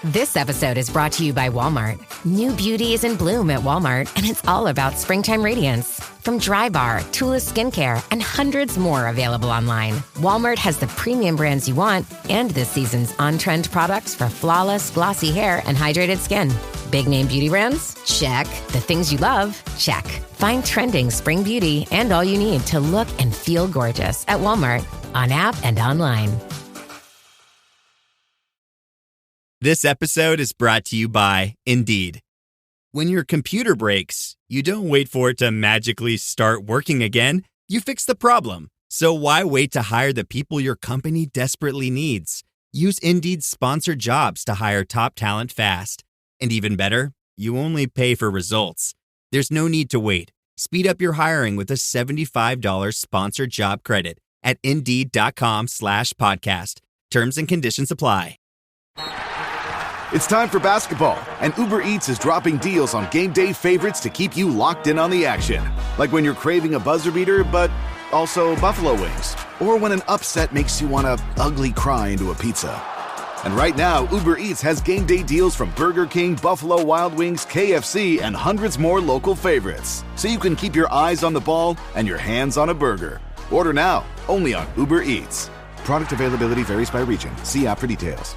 This episode is brought to you by Walmart. New beauty is in bloom at Walmart, and it's all about springtime radiance. From Drybar, Tula Skincare, and hundreds more available online, Walmart has the premium brands you want and this season's on-trend products for flawless, glossy hair and hydrated skin. Big name beauty brands? Check. The things you love? Check. Find trending spring beauty and all you need to look and feel gorgeous at Walmart, on app and online. This episode is brought to you by Indeed. When your computer breaks, you don't wait for it to magically start working again. You fix the problem. So why wait to hire the people your company desperately needs? Use Indeed's sponsored jobs to hire top talent fast. And even better, you only pay for results. There's no need to wait. Speed up your hiring with a $75 sponsored job credit at Indeed.com/podcast. Terms and conditions apply. It's time for basketball, and Uber Eats is dropping deals on game day favorites to keep you locked in on the action. Like when you're craving a buzzer beater, but also buffalo wings. Or when an upset makes you want to ugly cry into a pizza. And right now, Uber Eats has game day deals from Burger King, Buffalo Wild Wings, KFC, and hundreds more local favorites. So you can keep your eyes on the ball and your hands on a burger. Order now, only on Uber Eats. Product availability varies by region. See app for details.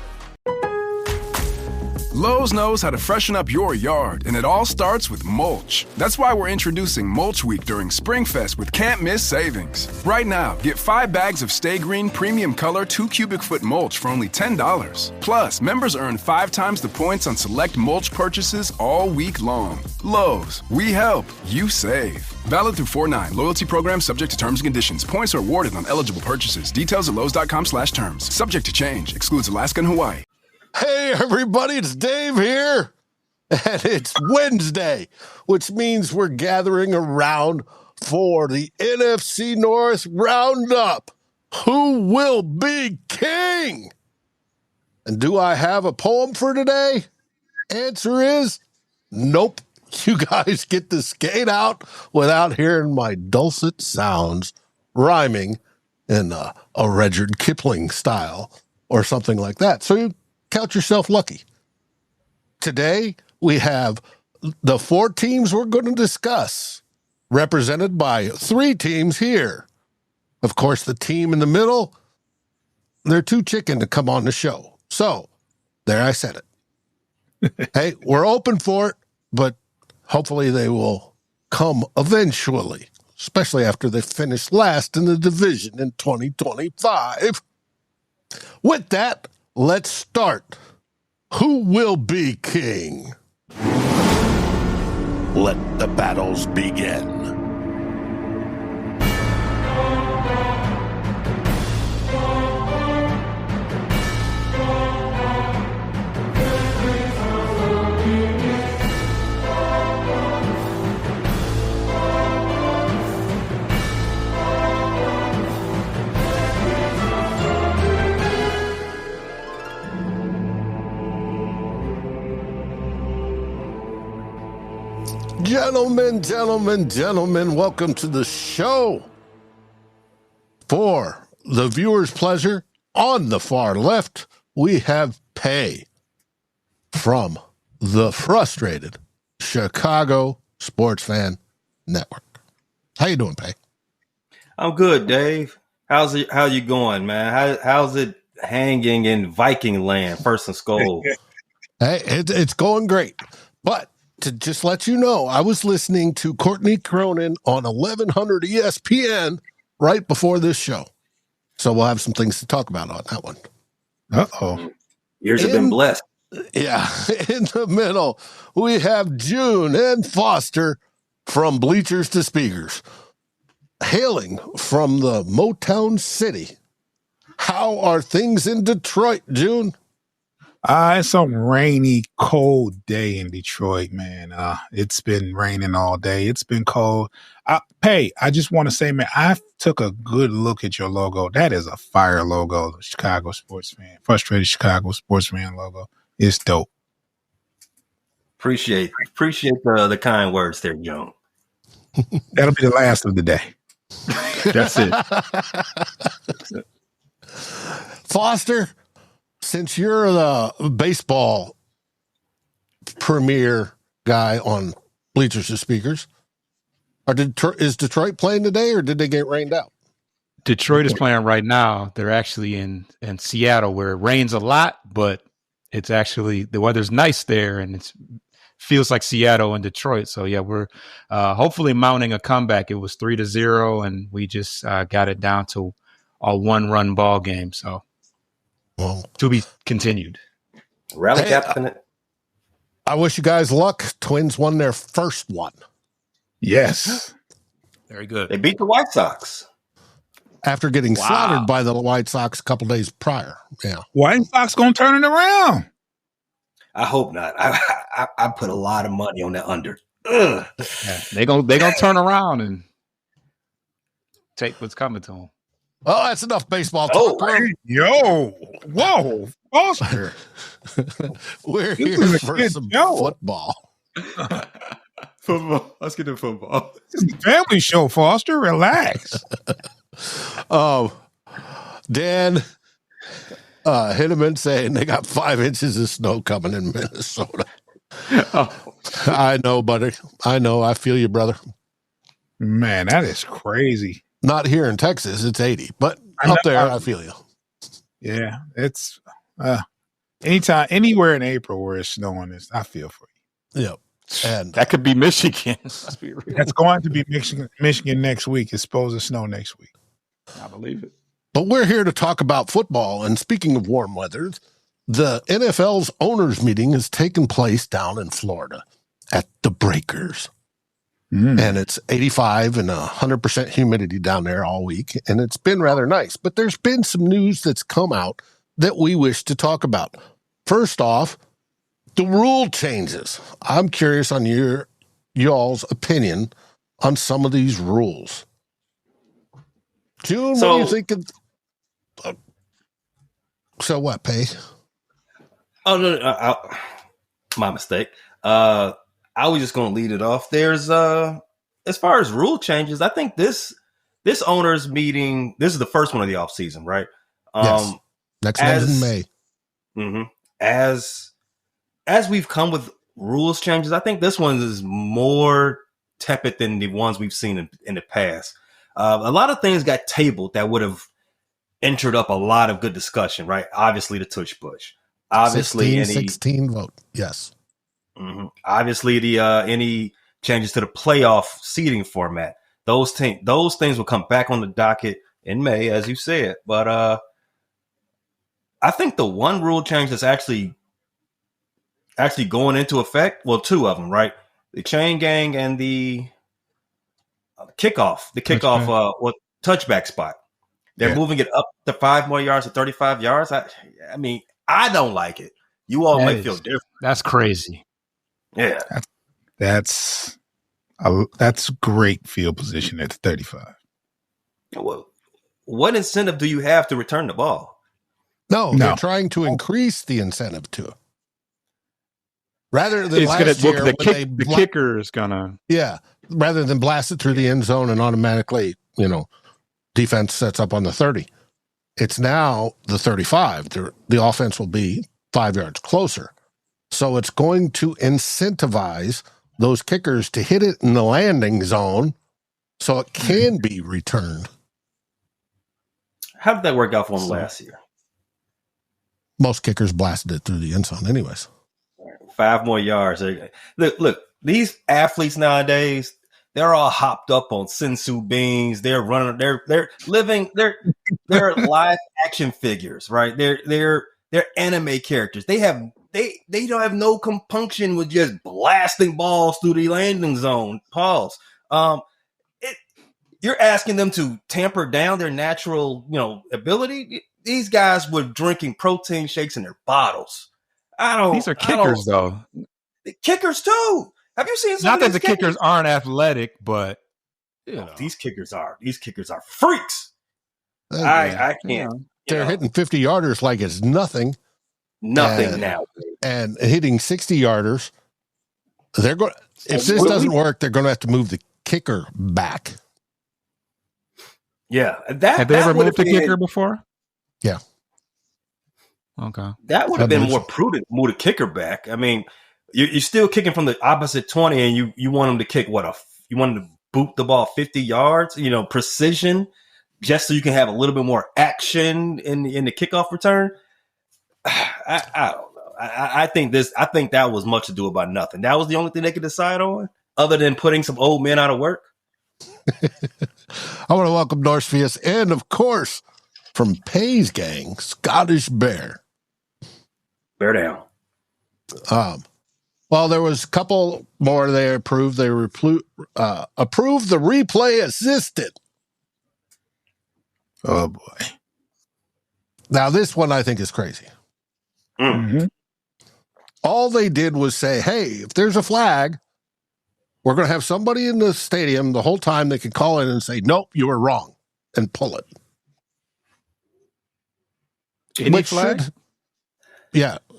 Lowe's knows how to freshen up your yard, and it all starts with mulch. That's why we're introducing Mulch Week during SpringFest with can't-miss savings. Right now, get 5 bags of Stay Green Premium Color 2 cubic foot mulch for only $10. Plus, members earn 5 times the points on select mulch purchases all week long. Lowe's, we help, you save. Valid through 4/9. Loyalty program subject to terms and conditions. Points are awarded on eligible purchases. Details at lowes.com/terms. Subject to change. Excludes Alaska and Hawaii. Hey, everybody, it's Dave here, and it's Wednesday, which means we're gathering around for the NFC North Roundup. Who will be king? And do I have a poem for today? Answer is nope. You guys get to skate out without hearing my dulcet sounds rhyming in a Rudyard Kipling style or something like that. So you count yourself lucky. Today, we have the 4 teams we're going to discuss, represented by 3 teams here. Of course, the team in the middle, they're too chicken to come on the show. So, there I said it. Hey, we're open for it, but hopefully they will come eventually, especially after they finish last in the division in 2025. With that, let's start. Who will be king? Let the battles begin. Gentlemen, welcome to the show. For the viewer's pleasure, on the far left, we have Pay from the Frustrated Chicago Sports Fan Network. How you doing, Pay? I'm good, Dave. How you going, man? How's it hanging in Viking land, first and SKOL? Hey, it's going great. But to just let you know, I was listening to Courtney Cronin on 1100 ESPN right before this show. So we'll have some things to talk about on that one. Uh-oh. Yours have been blessed. Yeah. In the middle, we have June and Foster from Bleachers to Speakers, hailing from the Motown City. How are things in Detroit, June? It's a rainy, cold day in Detroit, man. It's been raining all day. It's been cold. Hey, I just want to say, man, I took a good look at your logo. That is a fire logo, Chicago Sports Fan, Frustrated Chicago Sports Fan logo. It's dope. Appreciate the kind words there, Joan. That'll be the last of the day. That's it. Foster, since you're the baseball premier guy on Bleachers to Speakers, is Detroit playing today, or did they get rained out? Detroit is playing right now. They're actually in Seattle, where it rains a lot, but it's actually the weather's nice there, and it feels like Seattle and Detroit. So yeah, we're hopefully mounting a comeback. It was 3-0, and we just got it down to a 1-run ball game. So to be continued. Rally captain. I wish you guys luck. Twins won their first one. Yes. Very good. They beat the White Sox. After getting slaughtered by the White Sox a couple days prior. Yeah. White Sox going to turn it around. I hope not. I put a lot of money on that under. Ugh. Yeah, they gonna turn around and take what's coming to them. Oh, that's enough baseball talk. Whoa, Foster. We're here for some football. Football. Let's get to football. This is a family show, Foster. Relax. Dan Hinneman saying they got 5 inches of snow coming in Minnesota. I know, buddy. I know. I feel you, brother. Man, that is crazy. Not here in Texas. It's 80, but up there, I feel you. Yeah, it's anytime, anywhere in April where it's snowing, I feel for you. Yep. And that could be Michigan. Let's be real. That's going to be Michigan next week. It's supposed to snow next week. I believe it. But we're here to talk about football. And speaking of warm weather, the NFL's owners meeting has taken place down in Florida at the Breakers. And it's 85 and 100% humidity down there all week. And it's been rather nice. But there's been some news that's come out that we wish to talk about. First off, the rule changes. I'm curious on y'all's opinion on some of these rules. June, what do you think of? So what, Pay? Oh, no, my mistake. I was just going to lead it off. There's, as far as rule changes, I think this owners meeting, this is the first one of the offseason, right? Yes. Next one's in May. Mm-hmm. As we've come with rules changes, I think this one is more tepid than the ones we've seen in the past. A lot of things got tabled that would have entered up a lot of good discussion, right? Obviously, the tush push. Obviously, 16 vote. Yes. Mm-hmm. Obviously, the any changes to the playoff seeding format. Those things will come back on the docket in May, as you said. But I think the one rule change that's actually going into effect, well, 2 of them, right? The chain gang and the kickoff. The kickoff, touchback spot. They're moving it up to 5 more yards to 35 yards. I mean, I don't like it. You all might feel different. That's crazy. Yeah, that's great field position at 35. Well, what incentive do you have to return the ball? No. They're trying to increase the incentive to it. Rather than last year, the kicker is gonna rather than blast it through the end zone and automatically, defense sets up on the 30. It's now the 35. The offense will be 5 yards closer. So it's going to incentivize those kickers to hit it in the landing zone so it can be returned. How did that work out for them last year? Most kickers blasted it through the end zone anyways. 5 more yards. Look, these athletes nowadays, they're all hopped up on sensu beans. They're running, they're living, they're live action figures, right? They're anime characters. They don't have no compunction with just blasting balls through the landing zone. Pause. You're asking them to tamper down their natural, ability. These guys were drinking protein shakes in their bottles. These are kickers, though. Kickers too. Have you seen some Not that the kickers aren't athletic, but these kickers are freaks. I can't. They're hitting 50-yarders like it's nothing. Nothing now. And hitting 60-yarders. They're going. If this doesn't work, they're going to have to move the kicker back. Yeah, have they ever moved the kicker before? Yeah. Okay. That would have been more prudent to move the kicker back. I mean, you're still kicking from the opposite 20, and you want him to kick you want him to boot the ball 50 yards, precision, just so you can have a little bit more action in the kickoff return. I don't know. I think that was much ado about nothing. That was the only thing they could decide on, other than putting some old men out of work. I want to welcome Northfius and, of course, from Pay's gang, Scottish Bear. Bear down. Well, there was a couple more they approved. They approved the replay assistant. Oh, boy. Now, this one I think is crazy. Mm-hmm. All they did was say, hey, if there's a flag, we're going to have somebody in the stadium the whole time that can call in and say, nope, you were wrong, and pull it. Any flag?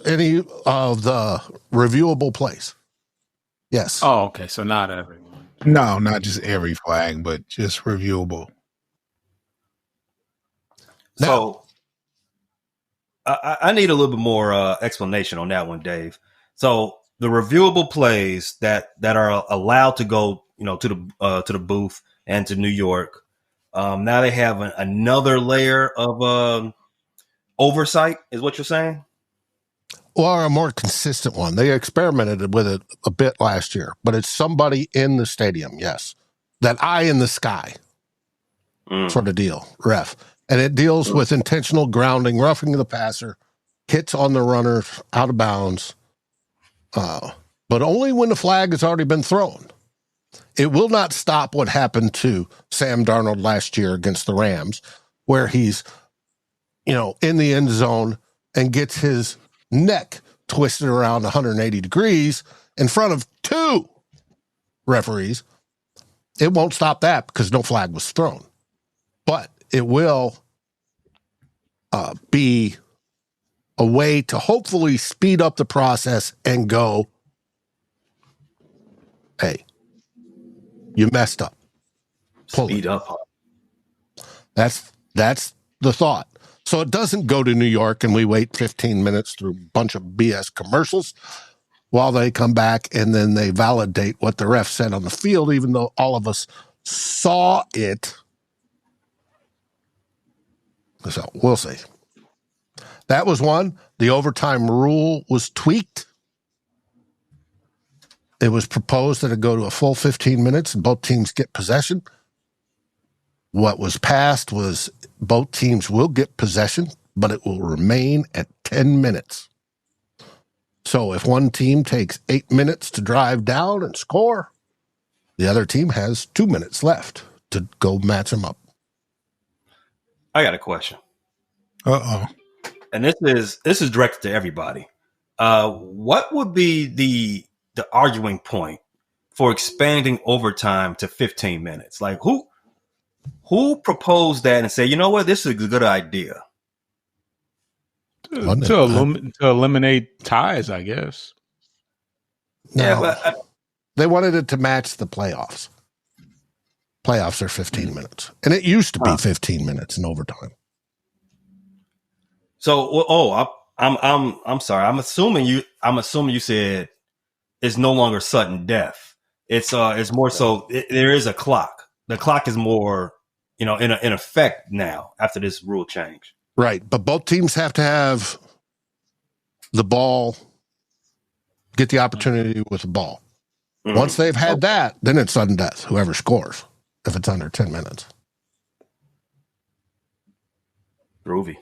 Any of the reviewable plays. Yes. Oh, okay. So not everyone. No, not just every flag, but just reviewable. So I need a little bit more explanation on that one, Dave. So the reviewable plays that are allowed to go, to the booth and to New York. Now they have another layer of oversight, is what you're saying? Or a more consistent one. They experimented with it a bit last year, but it's somebody in the stadium, yes. That eye in the sky sort of deal, ref. And it deals with intentional grounding, roughing the passer, hits on the runner out of bounds, but only when the flag has already been thrown. It will not stop what happened to Sam Darnold last year against the Rams, where he's, in the end zone and gets his neck twisted around 180 degrees in front of two referees. It won't stop that because no flag was thrown. But it will be a way to hopefully speed up the process and go, hey, you messed up. Speed up. That's the thought. So it doesn't go to New York and we wait 15 minutes through a bunch of BS commercials while they come back and then they validate what the ref said on the field, even though all of us saw it. So we'll see. That was one. The overtime rule was tweaked. It was proposed that it go to a full 15 minutes and both teams get possession. What was passed was both teams will get possession, but it will remain at 10 minutes. So if one team takes 8 minutes to drive down and score, the other team has 2 minutes left to go match them up. I got a question. Uh-oh. And this is directed to everybody. What would be the arguing point for expanding overtime to 15 minutes? Like who proposed that and say, you know what, this is a good idea? To eliminate ties, I guess. No, yeah, but they wanted it to match the playoffs. Playoffs are 15 minutes, and it used to be 15 minutes in overtime. So, I'm sorry. I'm assuming you said it's no longer sudden death. It's more so there is a clock. The clock is more, in effect now after this rule change. Right, but both teams have to have the ball, get the opportunity with the ball. Mm-hmm. Once they've had that, then it's sudden death, whoever scores, if it's under 10 minutes. Groovy.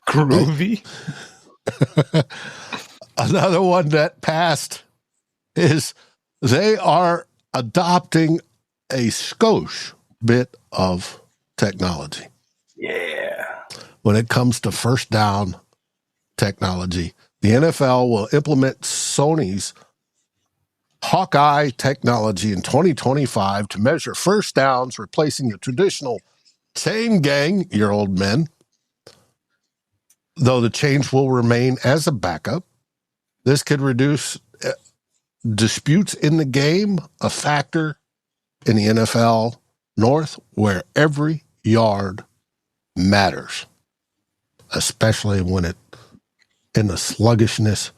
Groovy. Another one that passed is they are adopting a skosh bit of technology. Yeah. When it comes to first down technology, the NFL will implement Sony's Hawkeye technology in 2025 to measure first downs, replacing the traditional chain gang, your old men. Though the change will remain as a backup, this could reduce disputes in the game, a factor in the NFL North where every yard matters. especially when it in the sluggishness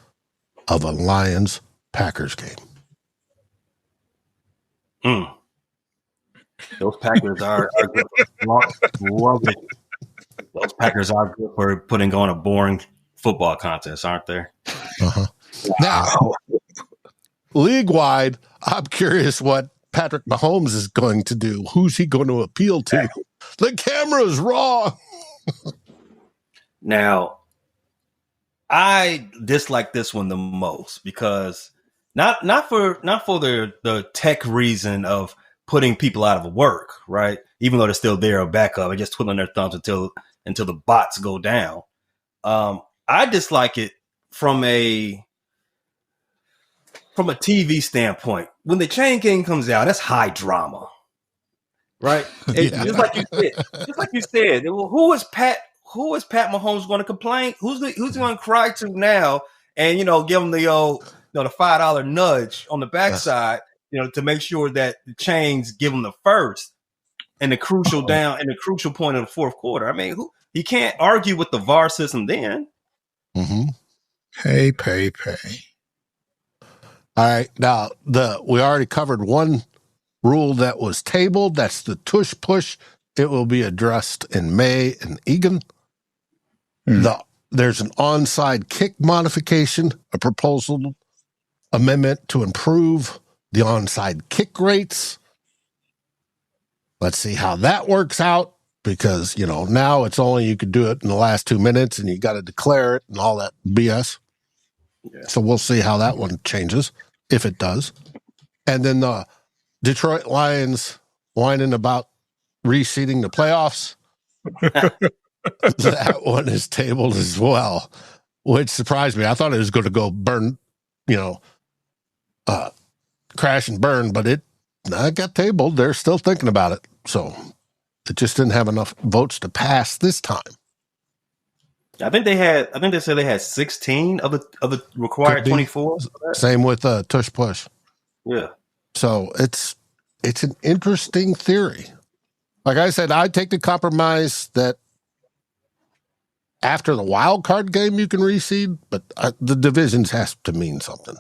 of a Lions-Packers game. Those Packers are good for those Packers are good for putting on a boring football contest, aren't they? Uh-huh. Now, league-wide, I'm curious what Patrick Mahomes is going to do. Who's he going to appeal to? The camera's wrong. Now, I dislike this one the most because not for the tech reason of putting people out of work, right? Even though they're still there or backup, and just twiddling their thumbs until the bots go down. I dislike it from a TV standpoint. When the chain game comes out, that's high drama, right? Just like you said, who is Pat Mahomes going to complain? Who's going to cry to now? And give him the the $5 nudge on the backside, to make sure that the chains give him the first and the crucial down and the crucial point of the fourth quarter. I mean, he can't argue with the VAR system then. Mm-hmm. Pay. All right. Now, we already covered one rule that was tabled. That's the tush push. It will be addressed in May in Eagan. There's an onside kick modification, a proposal amendment to improve the onside kick rates. Let's see how that works out because, now it's only you could do it in the last 2 minutes and you got to declare it and all that BS. Yeah. So we'll see how that one changes, if it does. And then the Detroit Lions whining about reseeding the playoffs. That one is tabled as well, which surprised me. I thought it was going to go burn, crash and burn, but it got tabled. They're still thinking about it. So it just didn't have enough votes to pass this time. I think they said they had 16 of the required 24. Same with tush push. Yeah. So it's an interesting theory. Like I said, I take the compromise that after the wild card game you can reseed, but the divisions has to mean something.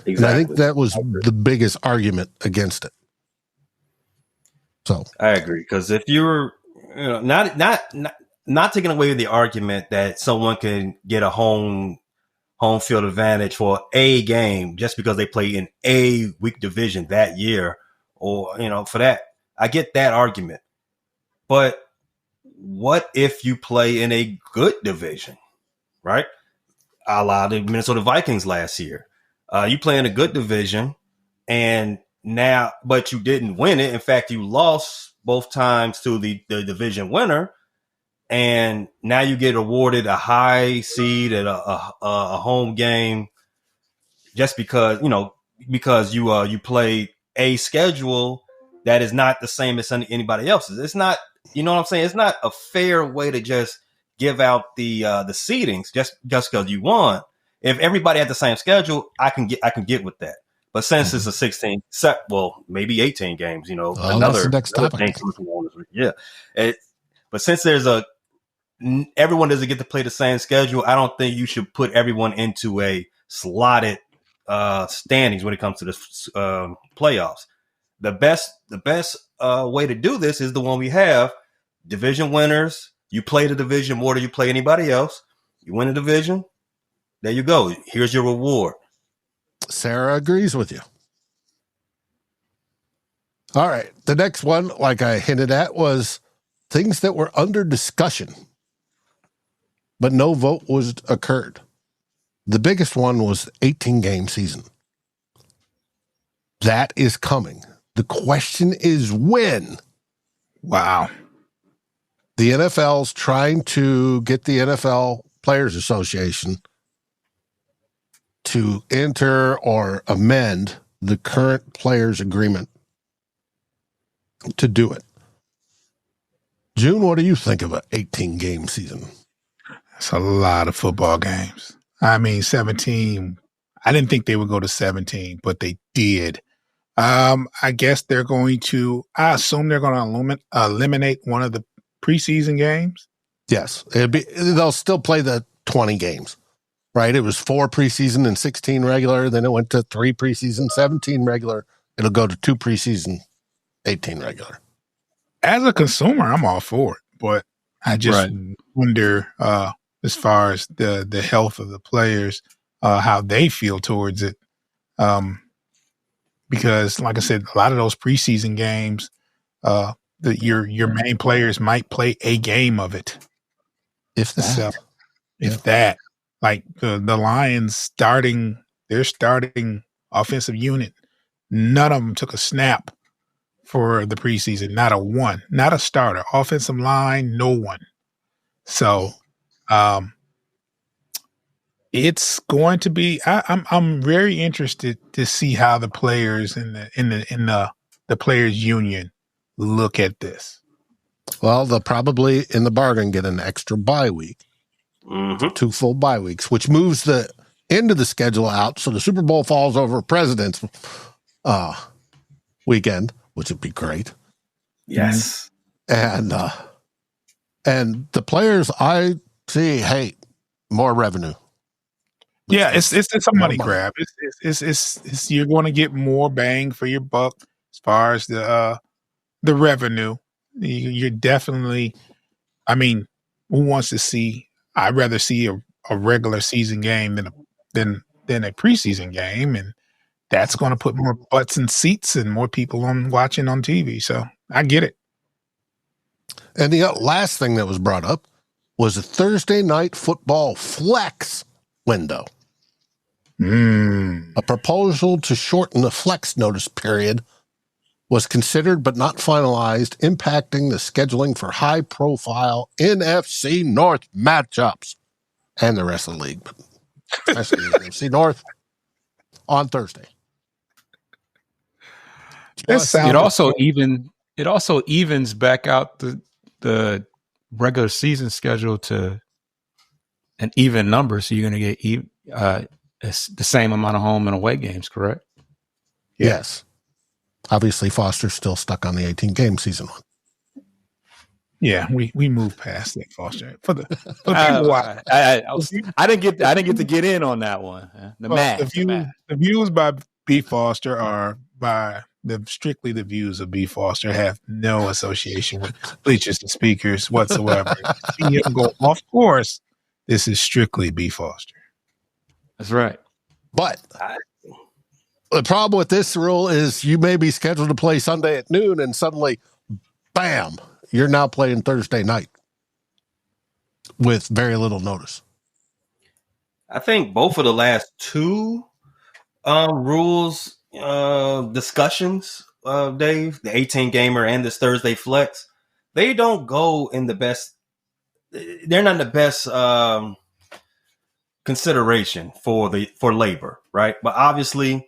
Exactly. And I think that was the biggest argument against it. So I agree because if you're not taking away the argument that someone can get a home field advantage for a game just because they play in a weak division that year, or for that, I get that argument. But what if you play in a good division, right? A la the Minnesota Vikings last year. You play in a good division, but you didn't win it. In fact, you lost both times to the division winner, and now you get awarded a high seed at a home game just because you played a schedule that is not the same as anybody else's. It's not. You know what I'm saying? It's not a fair way to just give out the seedings just because you won. If everybody had the same schedule, I can get with that. But since it's a 16 set, well, maybe 18 games, that's the next topic. Yeah. But since everyone doesn't get to play the same schedule, I don't think you should put everyone into a slotted standings when it comes to the playoffs. The best way to do this is the one we have. Division winners, you play the division more than you play anybody else. You win a division, there you go. Here's your reward. Sarah agrees with you. All right. The next one, like I hinted at, was things that were under discussion, but no vote was occurred. The biggest one was 18-game season. That is coming. The question is when. Wow. The NFL's trying to get the NFL Players Association to enter or amend the current players agreement to do it. June, what do you think of an 18-game season? That's a lot of football games. I mean, 17. I didn't think they would go to 17, but they did. I guess they're going to. I assume they're going to eliminate one of the preseason games. Yes. They'll still play the 20 games, right? It was 4 preseason and 16 regular. Then it went to 3 preseason, 17 regular. It'll go to 2 preseason, 18 regular. As a consumer, I'm all for it, but I just wonder, as far as the health of the players, how they feel towards it. Because, like I said, a lot of those preseason games, your main players might play a game of it, if that. So, if that, like the Lions their starting offensive unit, none of them took a snap for the preseason. Not a one, not a starter. Offensive line, no one. So, it's going to be. I'm very interested to see how the players in the players union look at this. Well, they'll probably in the bargain get an extra bye week, 2 full bye weeks, which moves the end of the schedule out. So the Super Bowl falls over President's weekend, which would be great. Yes, and the players, I see, hey, more revenue. Yeah, it's a money grab. It's you're going to get more bang for your buck as far as the revenue. You're definitely. I mean, who wants to see? I'd rather see a regular season game than a preseason game, and that's going to put more butts in seats and more people watching on TV. So I get it. And the last thing that was brought up was a Thursday night football flex window. A proposal to shorten the flex notice period was considered but not finalized, impacting the scheduling for high-profile NFC North matchups and the rest of the league, but especially the NFC North on Thursday. It also evens back out the regular season schedule to an even number, so you're going to get the same amount of home and away games, correct? Yes. Obviously, Foster's still stuck on the 18-game season one. Yeah, we moved past that, Foster. For the I didn't get to get in on that one. The views by B. Foster are strictly the views of B. Foster, have no association with Bleachers and Speakers whatsoever. See him go off course. This is strictly B. Foster. That's right. But the problem with this rule is you may be scheduled to play Sunday at noon and suddenly, bam, you're now playing Thursday night with very little notice. I think both of the last 2 rules discussions, Dave, the 18-gamer and this Thursday flex, they don't go in the best. They're not in the best consideration for labor, right? But obviously,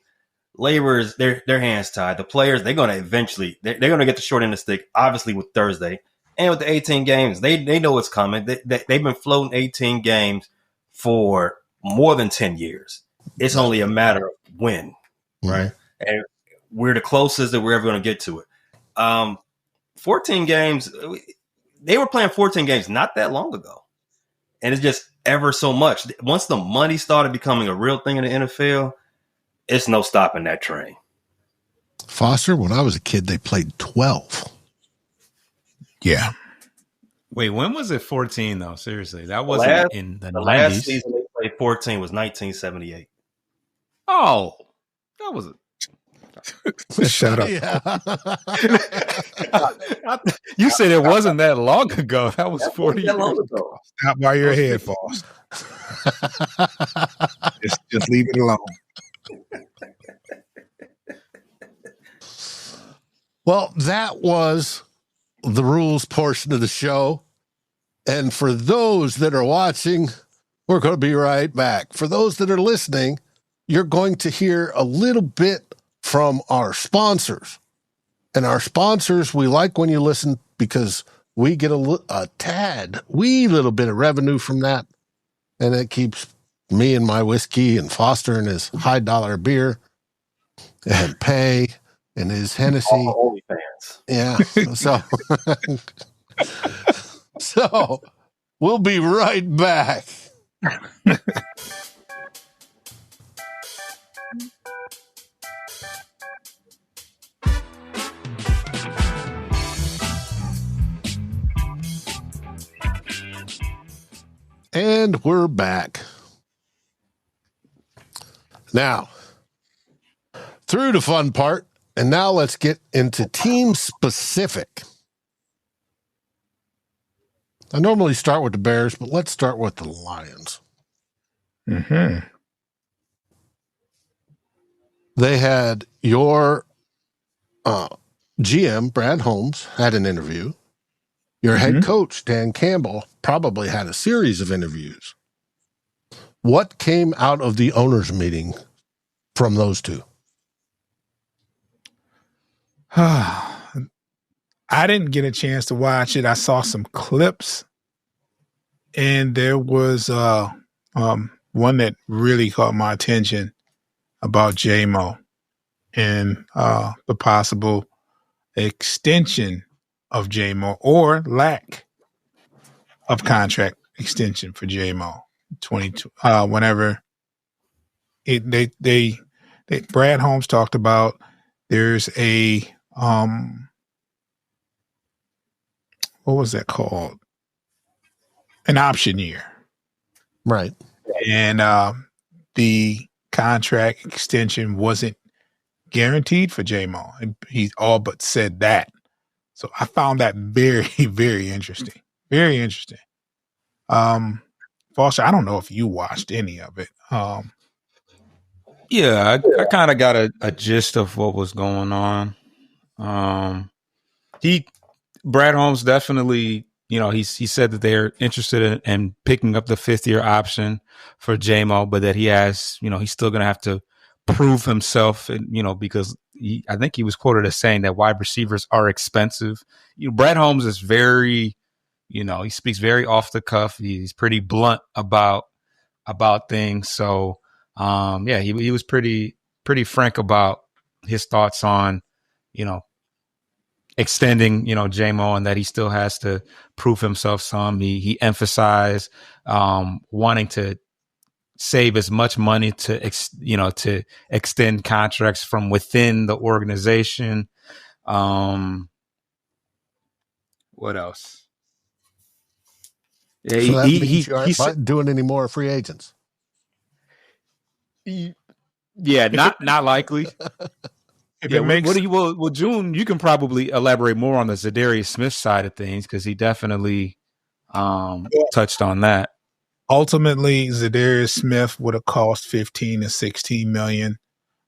labor is their hands tied. The players, they're going to eventually they're going to get the short end of the stick. Obviously, with Thursday and with the 18 games, they know it's coming. They've been floating 18 games for more than 10 years. It's only a matter of when, right? And we're the closest that we're ever going to get to it. 14 games. They were playing 14 games not that long ago, and it's just ever so much. Once the money started becoming a real thing in the NFL, it's no stopping that train. Foster, when I was a kid, they played 12. Yeah. Wait, when was it 14 though? Seriously, that wasn't in the 90s. Last season they played 14 was 1978. Oh, that was Shut up. Yeah. You said it wasn't that long ago. That was 40 years ago. Stop by your head, Foster. just leave it alone. Well, that was the rules portion of the show. And for those that are watching, we're going to be right back. For those that are listening, you're going to hear a little bit from our sponsors. And our sponsors, we like when you listen because we get a wee little bit of revenue from that. And it keeps me and my whiskey and Foster and his high dollar beer and pay and his Hennessy. OnlyFans. Yeah. So We'll be right back. And we're back. Now, through the fun part, and now let's get into team specific. I normally start with the Bears, but let's start with the Lions. Mm-hmm. They had your GM, Brad Holmes, had an interview. Your head coach, Dan Campbell, probably had a series of interviews. What came out of the owners' meeting from those two? I didn't get a chance to watch it. I saw some clips, and there was one that really caught my attention about JMO and the possible extension of JMO or lack of contract extension for JMO. 22 whenever they Brad Holmes talked about there's a what was that called? An option year. Right. And the contract extension wasn't guaranteed for JMO. He all but said that. So I found that very, very interesting. Very interesting. Foster, I don't know if you watched any of it. Yeah, I kind of got a gist of what was going on. Brad Holmes definitely, he said that they're interested in picking up the 5th-year option for JMO, but that he has, he's still going to have to prove himself, and, because I think he was quoted as saying that wide receivers are expensive. Brad Holmes is very, he speaks very off the cuff. He's pretty blunt about things. So, he was pretty frank about his thoughts on, extending, JMO, and that he still has to prove himself some. He emphasized wanting to save as much money to extend contracts from within the organization. What else? Yeah, so that means you aren't doing any more free agents. Yeah, not likely. June, you can probably elaborate more on the Zadarius Smith side of things, because he definitely touched on that. Ultimately, Zadarius Smith would have cost 15 to 16 million.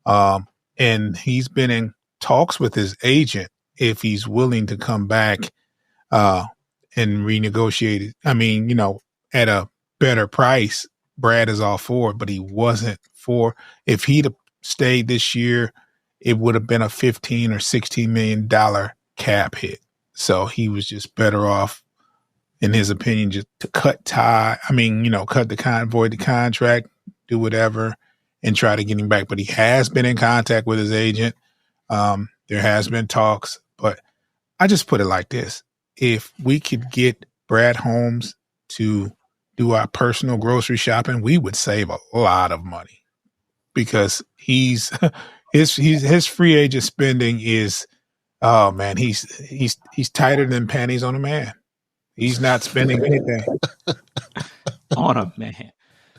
And he's been in talks with his agent if he's willing to come back and renegotiate it. I mean, at a better price. Brad is all for it, but he wasn't for. If he'd have stayed this year, it would have been a $15 or $16 million cap hit. So he was just better off, in his opinion, just to cut void the contract, do whatever, and try to get him back. But he has been in contact with his agent. There has been talks, but I just put it like this. If we could get Brad Holmes to do our personal grocery shopping, we would save a lot of money, because his free agent spending is, oh man, he's tighter than panties on a man. He's not spending anything on a man.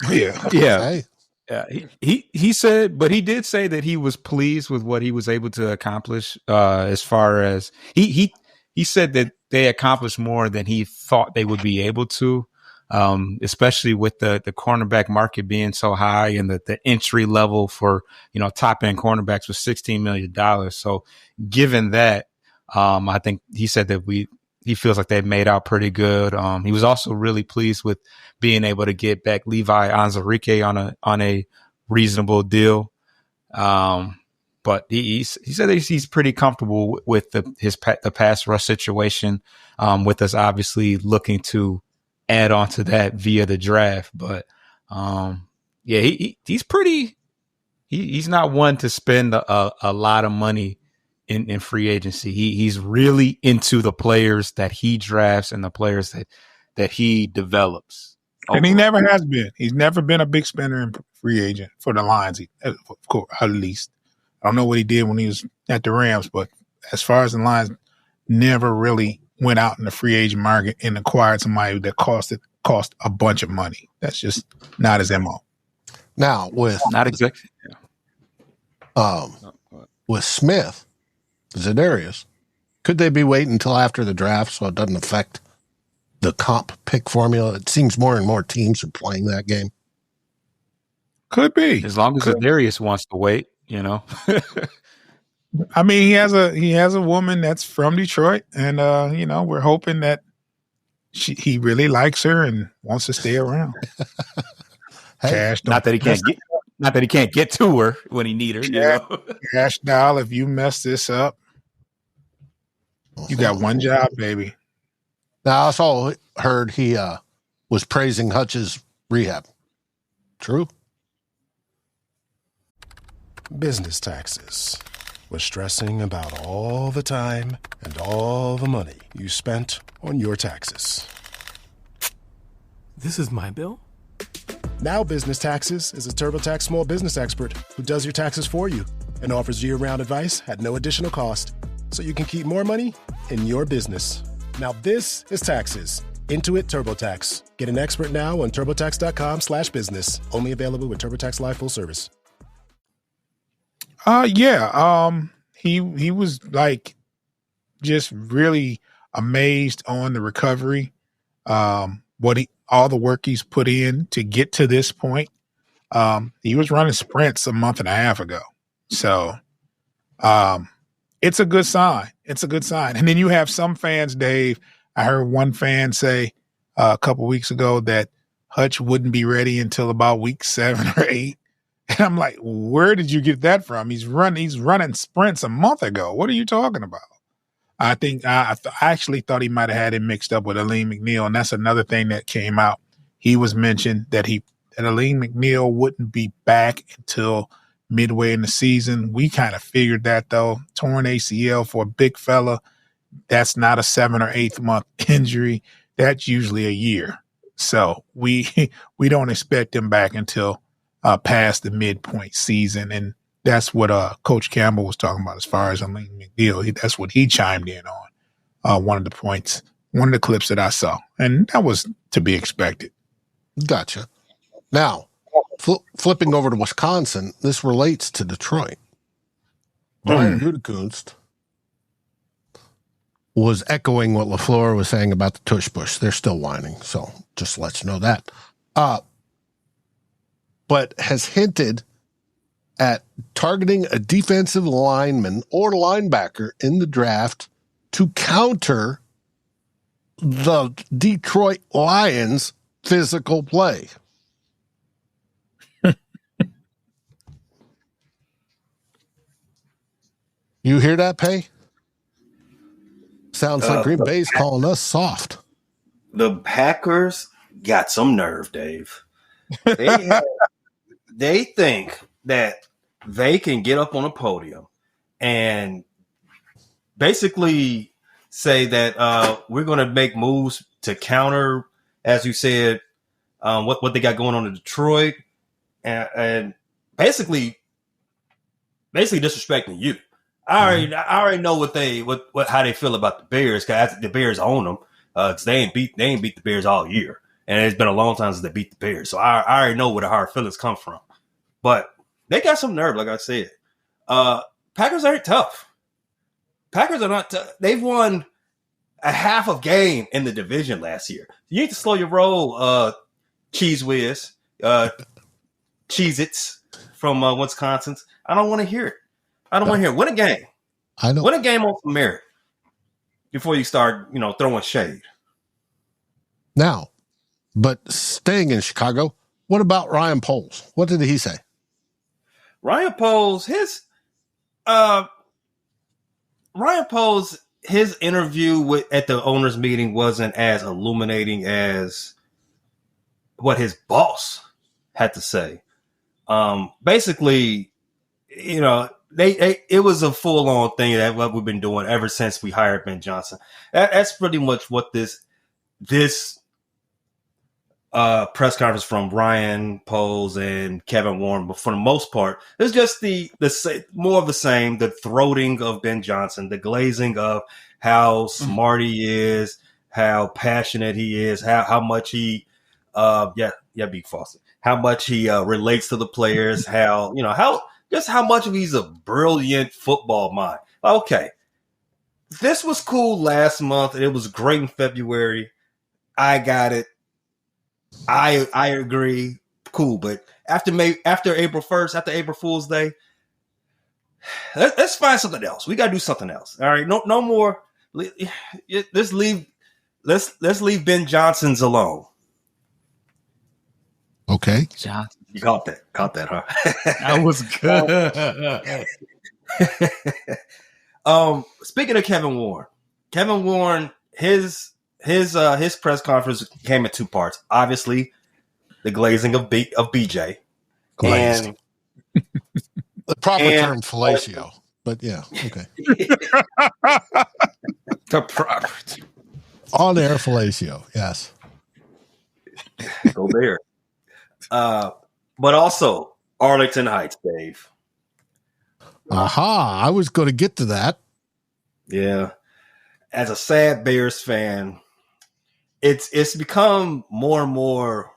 Yeah. Hey. Yeah. He said, but he did say that he was pleased with what he was able to accomplish. As far as he said that they accomplished more than he thought they would be able to. Especially with the cornerback market being so high, and the entry level for, top end cornerbacks was $16 million. So given that, I think he said that he feels like they've made out pretty good. He was also really pleased with being able to get back Levi Onwuzurike on a reasonable deal. But he said that he's pretty comfortable with the pass rush situation, with us obviously looking to add on to that via the draft. But he's pretty, he's not one to spend a lot of money in free agency. He's really into the players that he drafts and the players that he develops. And he never has been. He's never been a big spender and free agent for the Lions, of course, at least. I don't know what he did when he was at the Rams, but as far as the Lions, never really went out in the free agent market and acquired somebody that cost a bunch of money. That's just not his MO. Now with not exactly with Smith, Zadarius, could they be waiting until after the draft so it doesn't affect the comp pick formula? It seems more and more teams are playing that game. Could be, as long as Darius wants to wait. I mean, he has a woman that's from Detroit, and we're hoping that he really likes her and wants to stay around. Cash, not that he can't get to her when he need her. Cash doll, if you mess this up, you got one job, baby. Now, I also heard he was praising Hutch's rehab. True? Business taxes. Was stressing about all the time and all the money you spent on your taxes. This is my bill? Now Business Taxes is a TurboTax small business expert who does your taxes for you and offers year-round advice at no additional cost, so you can keep more money in your business. Now this is taxes. Intuit TurboTax. Get an expert now on TurboTax.com/business. Only available with TurboTax Live Full Service. He was like just really amazed on the recovery. All the work he's put in to get to this point. He was running sprints a month and a half ago. So it's a good sign. And then you have some fans, Dave. I heard one fan say a couple weeks ago that Hutch wouldn't be ready until about week 7 or 8. And I'm like, where did you get that from? He's running sprints a month ago. What are you talking about? I think I actually thought he might have had him mixed up with Aleem McNeil, and that's another thing that came out. He was mentioned that Aleem McNeil wouldn't be back until midway in the season. We kind of figured that, though. Torn ACL for a big fella, that's not a 7 or 8 month injury. That's usually a year. So we don't expect him back until past the midpoint season, and that's what Coach Campbell was talking about as far as Aleem McNeil. That's what he chimed in on one of the clips that I saw, and that was to be expected. Gotcha. Now, flipping over to Wisconsin, this relates to Detroit. Brian Gutekunst was echoing what LaFleur was saying about the tush push. They're still whining, so just let you know that. But has hinted at targeting a defensive lineman or linebacker in the draft to counter the Detroit Lions' physical play. You hear that, Pay? Sounds like Green Bay's calling us soft. The Packers got some nerve, Dave. They think that they can get up on a podium and basically say that we're going to make moves to counter, as you said, what they got going on in Detroit, and basically disrespecting you. I already know how they feel about the Bears, because the Bears own them, because they ain't beat the Bears all year, and it's been a long time since they beat the Bears. So I already know where the hard feelings come from. But they got some nerve, like I said. Packers aren't tough. Packers are not tough. They've won a half of game in the division last year. You need to slow your roll, Cheese Whiz, Cheez-Its from Wisconsin. I don't want to hear it. I don't want to hear it. Win a game. Win a game on some merit before you start, throwing shade. Now, but staying in Chicago, what about Ryan Poles? What did he say? Ryan Poles, his interview at the owners' meeting wasn't as illuminating as what his boss had to say. Basically, it was a full-on thing that what we've been doing ever since we hired Ben Johnson. That's pretty much what this press conference from Ryan Poles and Kevin Warren, but for the most part, it's just the more of the same. The throating of Ben Johnson, the glazing of how smart he is, how passionate he is, how much he, Big Foster, how much he relates to the players, how much of he's a brilliant football mind. Okay, this was cool last month, and it was great in February. I got it. I agree. Cool. But after April 1st, after April Fool's Day, let's find something else. We got to do something else. All right. No more. Let's leave Ben Johnson's alone. Okay. Johnson. You caught that, huh? That was good. Speaking of Kevin Warren, his press conference came in two parts. Obviously, the glazing of BJ. Glazed. And the proper term, fellatio. But yeah, okay. The proper on-air fellatio, yes. Go there. But also Arlington Heights, Dave. Aha! I was going to get to that. Yeah. As a sad Bears fan, it's become more and more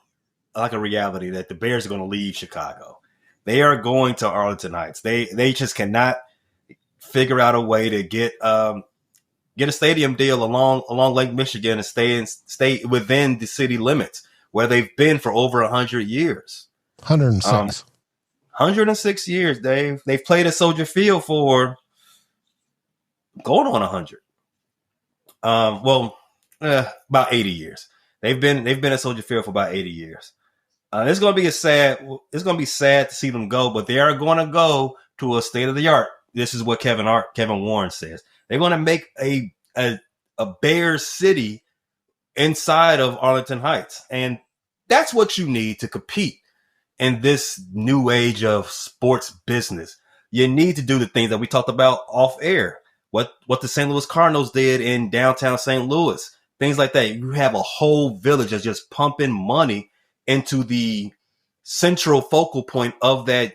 like a reality that the Bears are going to leave Chicago. They are going to Arlington Heights. They just cannot figure out a way to get a stadium deal along Lake Michigan and stay within the city limits where they've been for over 100 years. 106. 106 years, Dave. They've played at Soldier Field for going on 100. About 80 years. They've been at Soldier Field for about 80 years. It's going to be sad to see them go, but they are going to go to a state of the art. This is what Kevin Warren says. They're going to make a Bears city inside of Arlington Heights, and that's what you need to compete in this new age of sports business. You need to do the things that we talked about off air. What the St. Louis Cardinals did in downtown St. Louis, things like that. You have a whole village that's just pumping money into the central focal point of that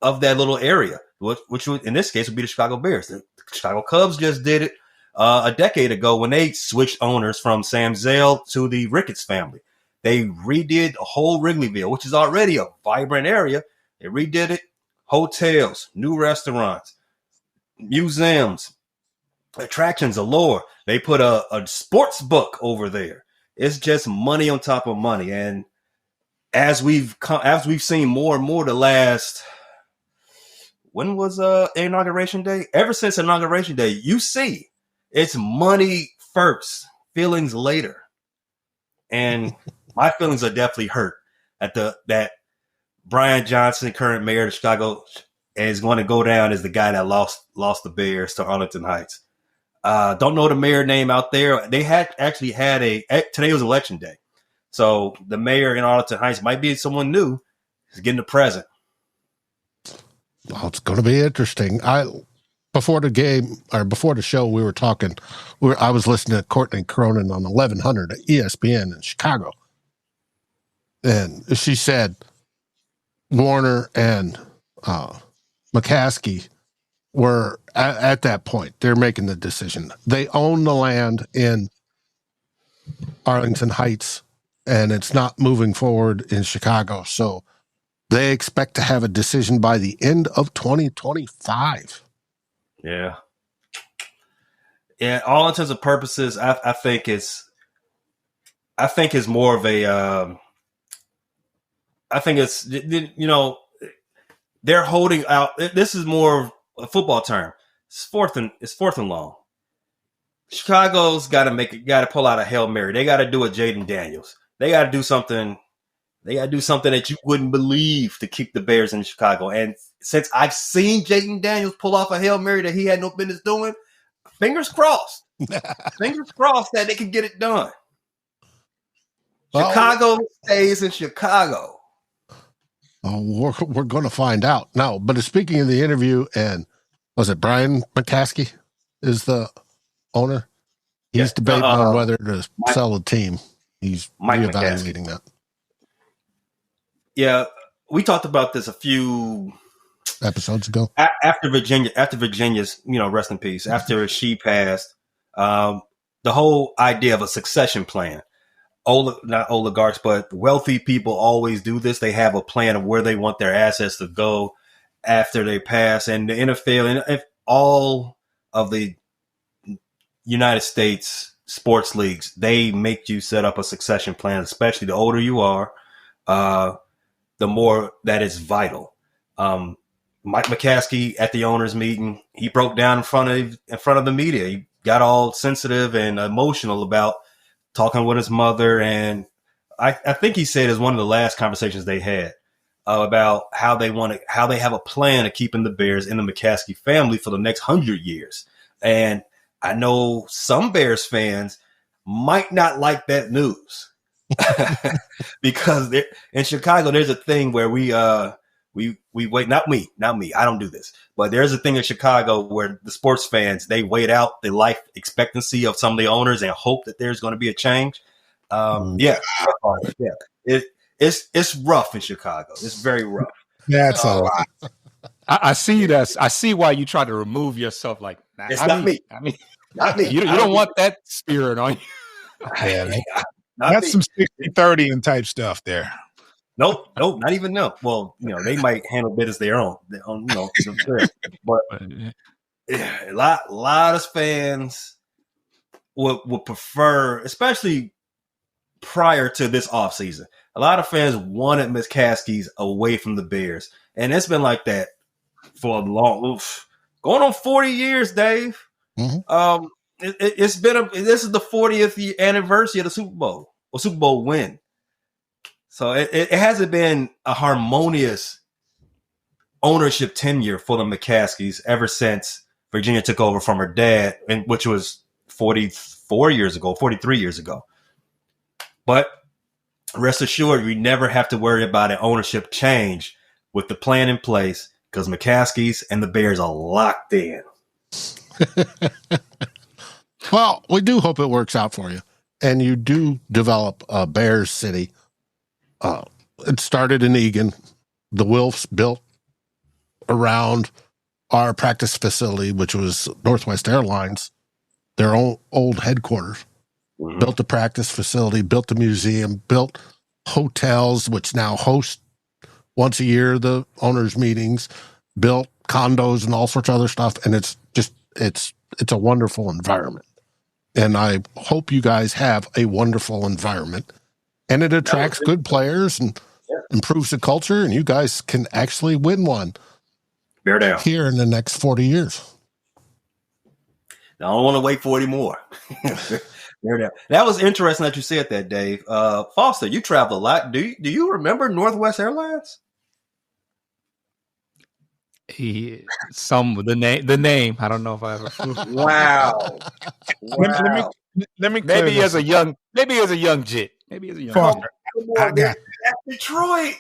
little area, which would, in this case, would be the Chicago Bears. The Chicago Cubs just did it a decade ago when they switched owners from Sam Zell to the Ricketts family. They redid a whole Wrigleyville, which is already a vibrant area. They redid it. Hotels, new restaurants, museums, attractions allure. They put a sports book over there. It's just money on top of money. And as we've seen more and more the last, when was Inauguration Day? Ever since Inauguration Day, you see it's money first, feelings later. And my feelings are definitely hurt at that Brian Johnson, current mayor of Chicago, is going to go down as the guy that lost the Bears to Arlington Heights. Don't know the mayor name out there. They today was election day. So the mayor in Arlington Heights might be someone new. He's getting a present. Oh, it's going to be interesting. Before the show, we were talking. I was listening to Courtney Cronin on 1100 at ESPN in Chicago, and she said Warner and McCaskey were at that point. They're making the decision. They own the land in Arlington Heights, and it's not moving forward in Chicago. So they expect to have a decision by the end of 2025. Yeah. Yeah, all intents and purposes, I think it's more of a I think it's, they're holding out. This is more of a football term. It's fourth and long. Chicago's got to pull out a Hail Mary. They got to do a Jaden Daniels. They got to do something. They got to do something that you wouldn't believe to keep the Bears in Chicago. And since I've seen Jaden Daniels pull off a Hail Mary that he had no business doing, fingers crossed. Fingers crossed that they can get it done. Chicago stays in Chicago. Oh, we're going to find out. No, but speaking of the interview, and was it Brian McCaskey is the owner? He's debating on whether to sell the team. He's reevaluating that. Yeah, we talked about this a few episodes ago. After Virginia's, rest in peace. After she passed, the whole idea of a succession plan. Not oligarchs, but wealthy people always do this. They have a plan of where they want their assets to go after they pass. And the NFL and if all of the United States sports leagues, they make you set up a succession plan, especially the older you are, the more that is vital. Mike McCaskey at the owners meeting, he broke down in front of the media. He got all sensitive and emotional about talking with his mother. And I think he said it was one of the last conversations they had about how they have a plan of keeping the Bears in the McCaskey family for the next 100 years. And I know some Bears fans might not like that news because in Chicago, there's a thing where we wait, not me. I don't do this, but there's a thing in Chicago where the sports fans, they wait out the life expectancy of some of the owners and hope that there's going to be a change. It's rough in Chicago. It's very rough. That's a lot. I see that. I see why you try to remove yourself. Like, it's not me. Not me. You don't want that spirit on you. Yeah, that's some 60-30 and type stuff there. Nope, not even no. Well, they might handle business their own, but a lot of fans would prefer, especially prior to this offseason, a lot of fans wanted McCaskeys away from the Bears, and it's been like that for a going on 40 years, Dave. Mm-hmm. This is the 40th anniversary of the Super Bowl or Super Bowl win. So it hasn't been a harmonious ownership tenure for the McCaskeys ever since Virginia took over from her dad, which was 43 years ago. But rest assured, we never have to worry about an ownership change with the plan in place because McCaskeys and the Bears are locked in. Well, we do hope it works out for you. And you do develop a Bears city. It started in Eagan. The Wilfs built around our practice facility, which was Northwest Airlines, their own old headquarters. Mm-hmm. Built the practice facility, built the museum, built hotels, which now host once a year the owners' meetings, built condos and all sorts of other stuff. And it's a wonderful environment. And I hope you guys have a wonderful environment. And it attracts good players and improves the culture, and you guys can actually win one here in the next 40 years. I don't want to wait 40 more. That was interesting that you said that, Dave. Foster, you travel a lot. Do you remember Northwest Airlines? The name. I don't know if I ever. Wow. Let me. Maybe as a young jit. Maybe as a young Foster. I got Detroit.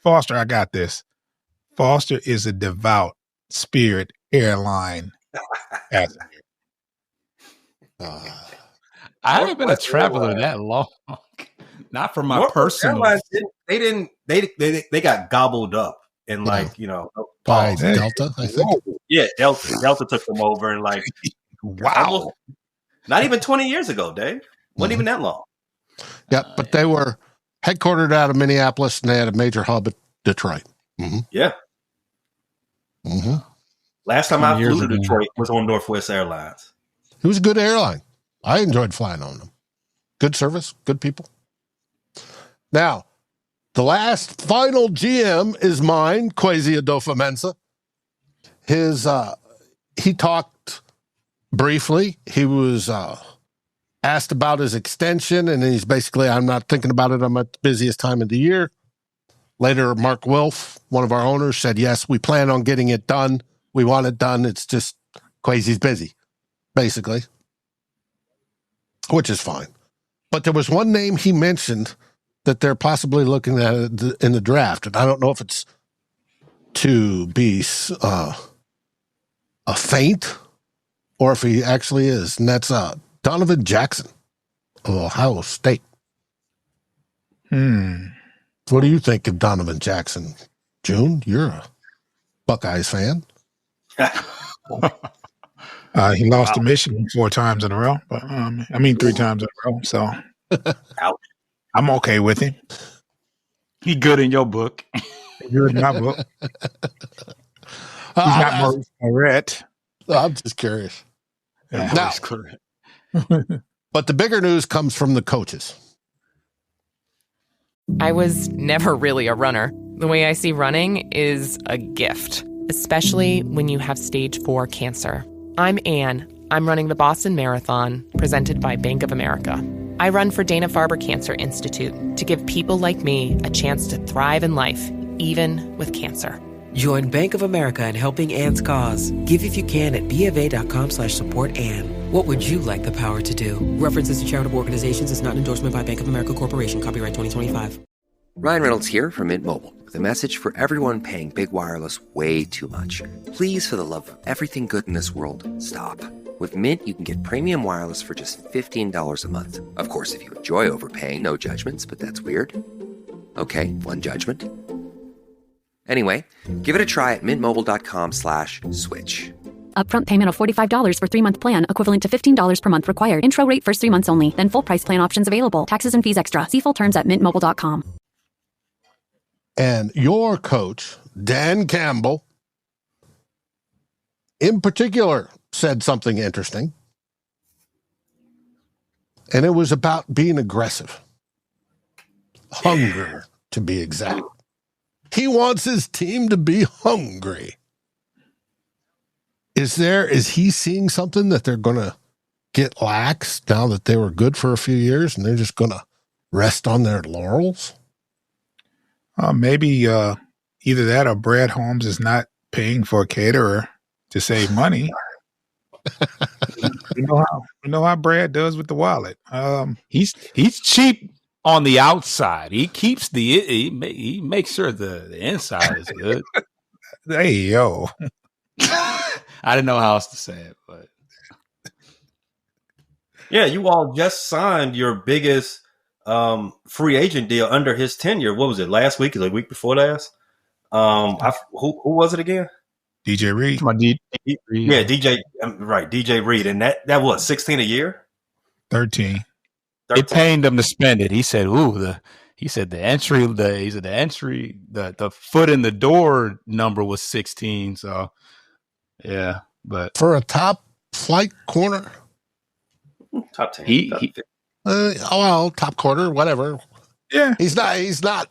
Foster, I got this. Foster is a devout Spirit airline passenger. I haven't been a traveler that long. Not for my personal. They got gobbled up and by Delta, I think. Yeah, Delta took them over and wow. Not even 20 years ago, Dave. Wasn't even that long. Yeah, but they were headquartered out of Minneapolis and they had a major hub at Detroit. Mm-hmm. Yeah. Mm-hmm. Last time I flew to Detroit was on Northwest Airlines. It was a good airline. I enjoyed flying on them. Good service, good people. Now, the last final GM is mine, Kwesi Adofo-Mensah. He talked briefly. He was asked about his extension, and he's basically, I'm not thinking about it. I'm at the busiest time of the year. Later, Mark Wilf, one of our owners, said, yes, we plan on getting it done. We want it done. It's just Kwesi's busy, basically, which is fine. But there was one name he mentioned that they're possibly looking at in the draft, and I don't know if it's to be a feint or if he actually is, and that's Donovan Jackson of Ohio State. What do you think of Donovan Jackson? June, you're a Buckeyes fan. He lost to Michigan 4 times in a row, but 3 times in a row. So I'm okay with him. He good in your book. Good in my book. He's not Maurice Clarett. I'm just curious. Yeah, now, correct. But the bigger news comes from the coaches. I was never really a runner. The way I see running is a gift, especially when you have stage 4 cancer. I'm Anne. I'm running the Boston Marathon, presented by Bank of America. I run for Dana-Farber Cancer Institute to give people like me a chance to thrive in life, even with cancer. Join Bank of America in helping Anne's cause. Give if you can at BofA.com/supportAnne. What would you like the power to do? References to charitable organizations is not an endorsement by Bank of America Corporation. Copyright 2025. Ryan Reynolds here from Mint Mobile with a message for everyone paying big wireless way too much. Please, for the love of everything good in this world, stop. With Mint, you can get premium wireless for just $15 a month. Of course, if you enjoy overpaying, no judgments, but that's weird. Okay, one judgment. Anyway, give it a try at mintmobile.com/switch. Upfront payment of $45 for 3-month plan, equivalent to $15 per month required. Intro rate first 3 months only, then full price plan options available. Taxes and fees extra. See full terms at mintmobile.com. And your coach, Dan Campbell, in particular, said something interesting. And it was about being aggressive. Hunger, to be exact. He wants his team to be hungry. Is he seeing something that they're going to get lax now that they were good for a few years and they're just going to rest on their laurels? Maybe either that or Brad Holmes is not paying for a caterer to save money. You know how Brad does with the wallet. He's cheap on the outside. He keeps he makes sure the inside is good. Hey, yo. I didn't know how else to say it, but yeah, you all just signed your biggest free agent deal under his tenure. What was it, last week or the week before last? Who was it again? DJ Reed. Yeah, DJ. Right, DJ Reed, and that was 16 a year. 13. It pained him to spend it. He said, the foot in the door number was 16. So, yeah, but for a top flight corner, top 10, top quarter, whatever. Yeah, he's not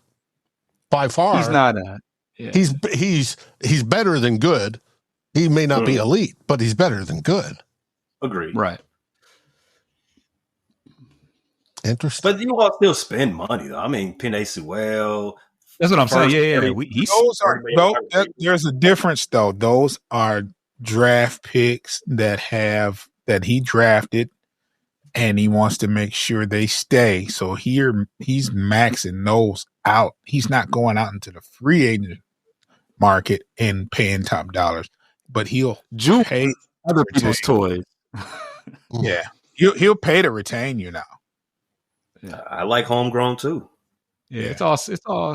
by far. He's not. He's better than good. He may not be elite, but he's better than good. Agreed. Right. Interesting. But you all still spend money, though. I mean, Penei Sewell. That's what I'm saying. Yeah. There's a difference, though. Those are draft picks that he drafted, and he wants to make sure they stay. So here he's maxing those out. He's not going out into the free agent market and paying top dollars, but he'll pay other people's toys. Yeah, he'll pay to retain you now. Yeah. I like homegrown too. Yeah, it's all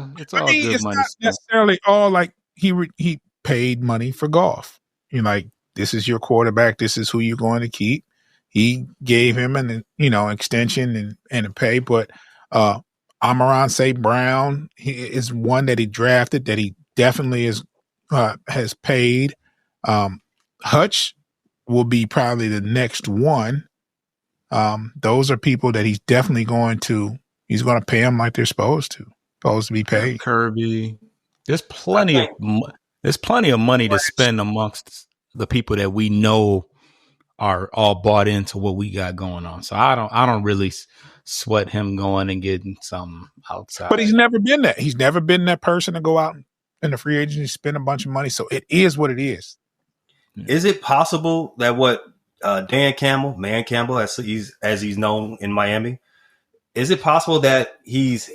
good money. It's not necessarily all like he paid money for golf. You're like, this is your quarterback. This is who you're going to keep. He gave him an extension and a pay, but Amon-Ra St. Brown is one that he drafted that he definitely has paid. Hutch will be probably the next one. Those are people that he's definitely going to pay them like they're supposed to be paid. Kirby, there's plenty of money to spend amongst the people that we know are all bought into what we got going on. So I don't really sweat him going and getting something outside. But he's never been that. He's never been that person to go out in the free agency, spend a bunch of money. So it is what it is. Is it possible that what Dan Campbell, Man Campbell, as he's known in Miami, is it possible that he's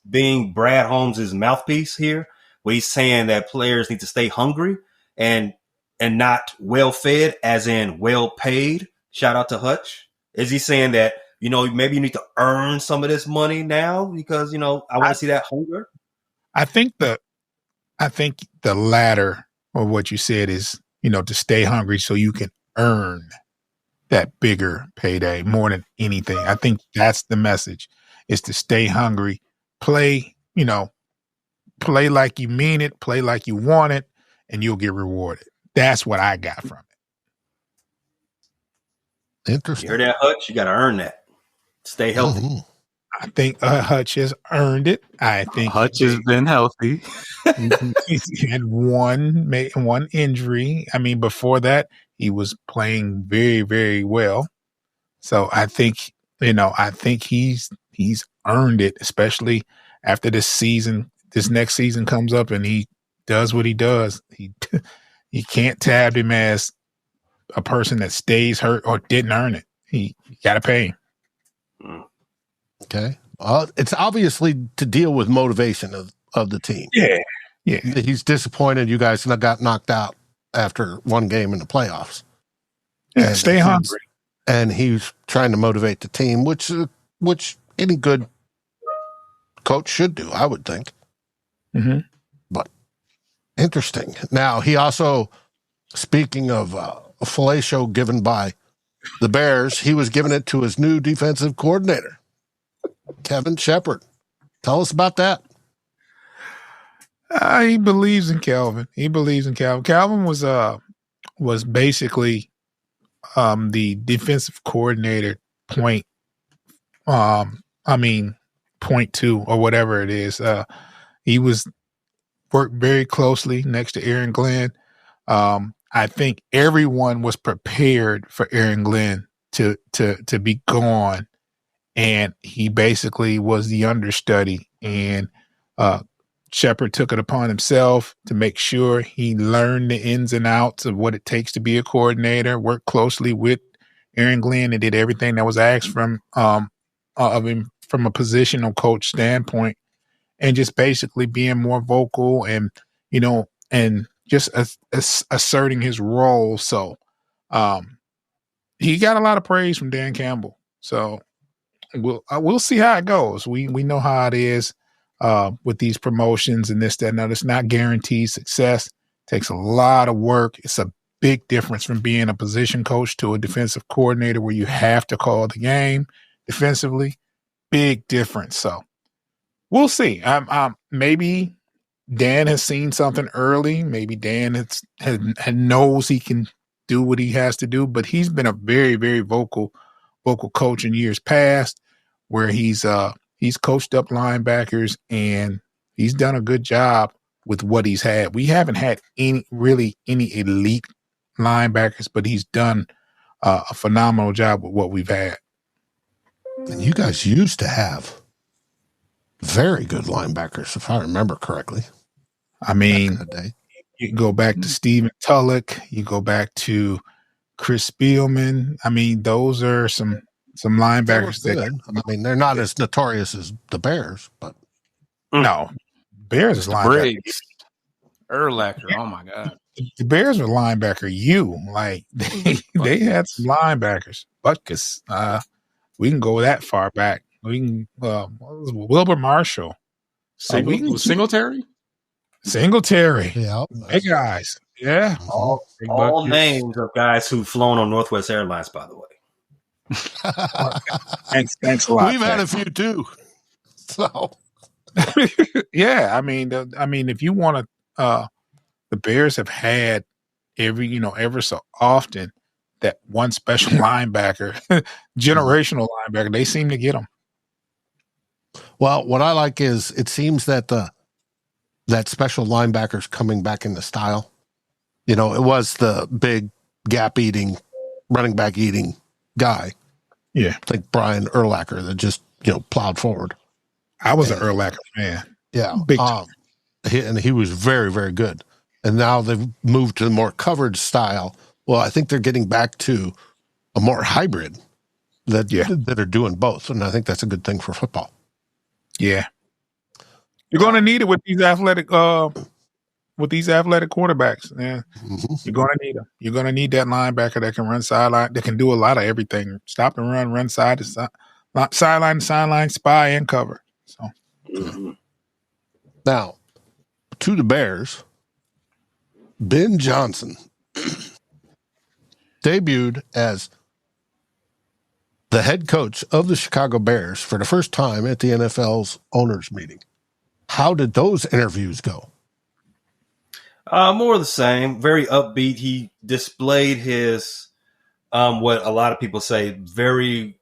being Brad Holmes' mouthpiece here, where he's saying that players need to stay hungry and not well fed, as in well paid? Shout out to Hutch. Is he saying that maybe you need to earn some of this money now because, I want to see that hunger? I think the latter of what you said is, to stay hungry so you can earn that bigger payday more than anything. I think that's the message, is to stay hungry, play like you mean it, play like you want it, and you'll get rewarded. That's what I got from it. Interesting. You hear that, Hutch? You got to earn that. Stay healthy. Mm-hmm. I think Hutch has earned it. I think Hutch has been healthy. He had one injury. I mean, before that, he was playing very, very well. So I think, he's earned it, especially after this season. This next season comes up and he does what he does. You can't tab him as a person that stays hurt or didn't earn it. You got to pay him. Okay. It's obviously to deal with motivation of the team. Yeah. He's disappointed you guys got knocked out after one game in the playoffs. Yeah, stay hungry. And he's trying to motivate the team, which any good coach should do, I would think. Mm-hmm. But interesting. Now, he also, speaking of a fellatio given by the Bears, he was giving it to his new defensive coordinator, Kevin Shepard. Tell us about that. He believes in Calvin. Calvin was basically the defensive coordinator point two or whatever it is. He worked very closely next to Aaron Glenn. I think everyone was prepared for Aaron Glenn to be gone, and he basically was the understudy. And Shepard took it upon himself to make sure he learned the ins and outs of what it takes to be a coordinator, worked closely with Aaron Glenn, and did everything that was asked from of him from a positional coach standpoint, and just basically being more vocal and just asserting his role. So he got a lot of praise from Dan Campbell. So we'll see how it goes. We know how it is with these promotions and this, that, and other. It's not guaranteed success. It takes a lot of work. It's a big difference from being a position coach to a defensive coordinator where you have to call the game defensively. Big difference. So we'll see. Maybe Dan has seen something early. Maybe Dan knows he can do what he has to do, but he's been a very, very vocal coach in years past, where he's coached up linebackers and he's done a good job with what he's had. We haven't had any elite linebackers, but he's done a phenomenal job with what we've had. And you guys used to have very good linebackers, if I remember correctly. I mean, you can go back to Steven Tulloch, you go back to Chris Spielman. I mean, those are some linebackers they're not as notorious as the Bears, but no, Bears is linebacker. Briggs, Urlacher, oh my God. The Bears were linebacker like they had some linebackers. Butkus, we can go that far back. We can Wilbur Marshall, Singletary. Yeah, big guys. Yeah, all names of guys who've flown on Northwest Airlines, by the way. Thanks a lot. We've had a few too. So yeah, I mean, if you want to, the Bears have had ever so often that one special linebacker, generational linebacker. They seem to get them. Well, what I like is it seems that that special linebacker's coming back into style. It was the big gap-eating, running back-eating guy. Yeah. I think Brian Urlacher that just, plowed forward. I was an Urlacher fan. Yeah. Big and he was very, very good. And now they've moved to a more coverage style. Well, I think they're getting back to a more hybrid that are doing both. And I think that's a good thing for football. Yeah. You're going to need it with these athletic quarterbacks, man. Mm-hmm. You're going to need them. You're going to need that linebacker that can run sideline, that can do a lot of everything. Stop and run side to side, sideline to sideline, spy and cover. So now to the Bears, Ben Johnson debuted as the head coach of the Chicago Bears for the first time at the NFL's owners meeting. How did those interviews go? More of the same, very upbeat. He displayed his, what a lot of people say, very,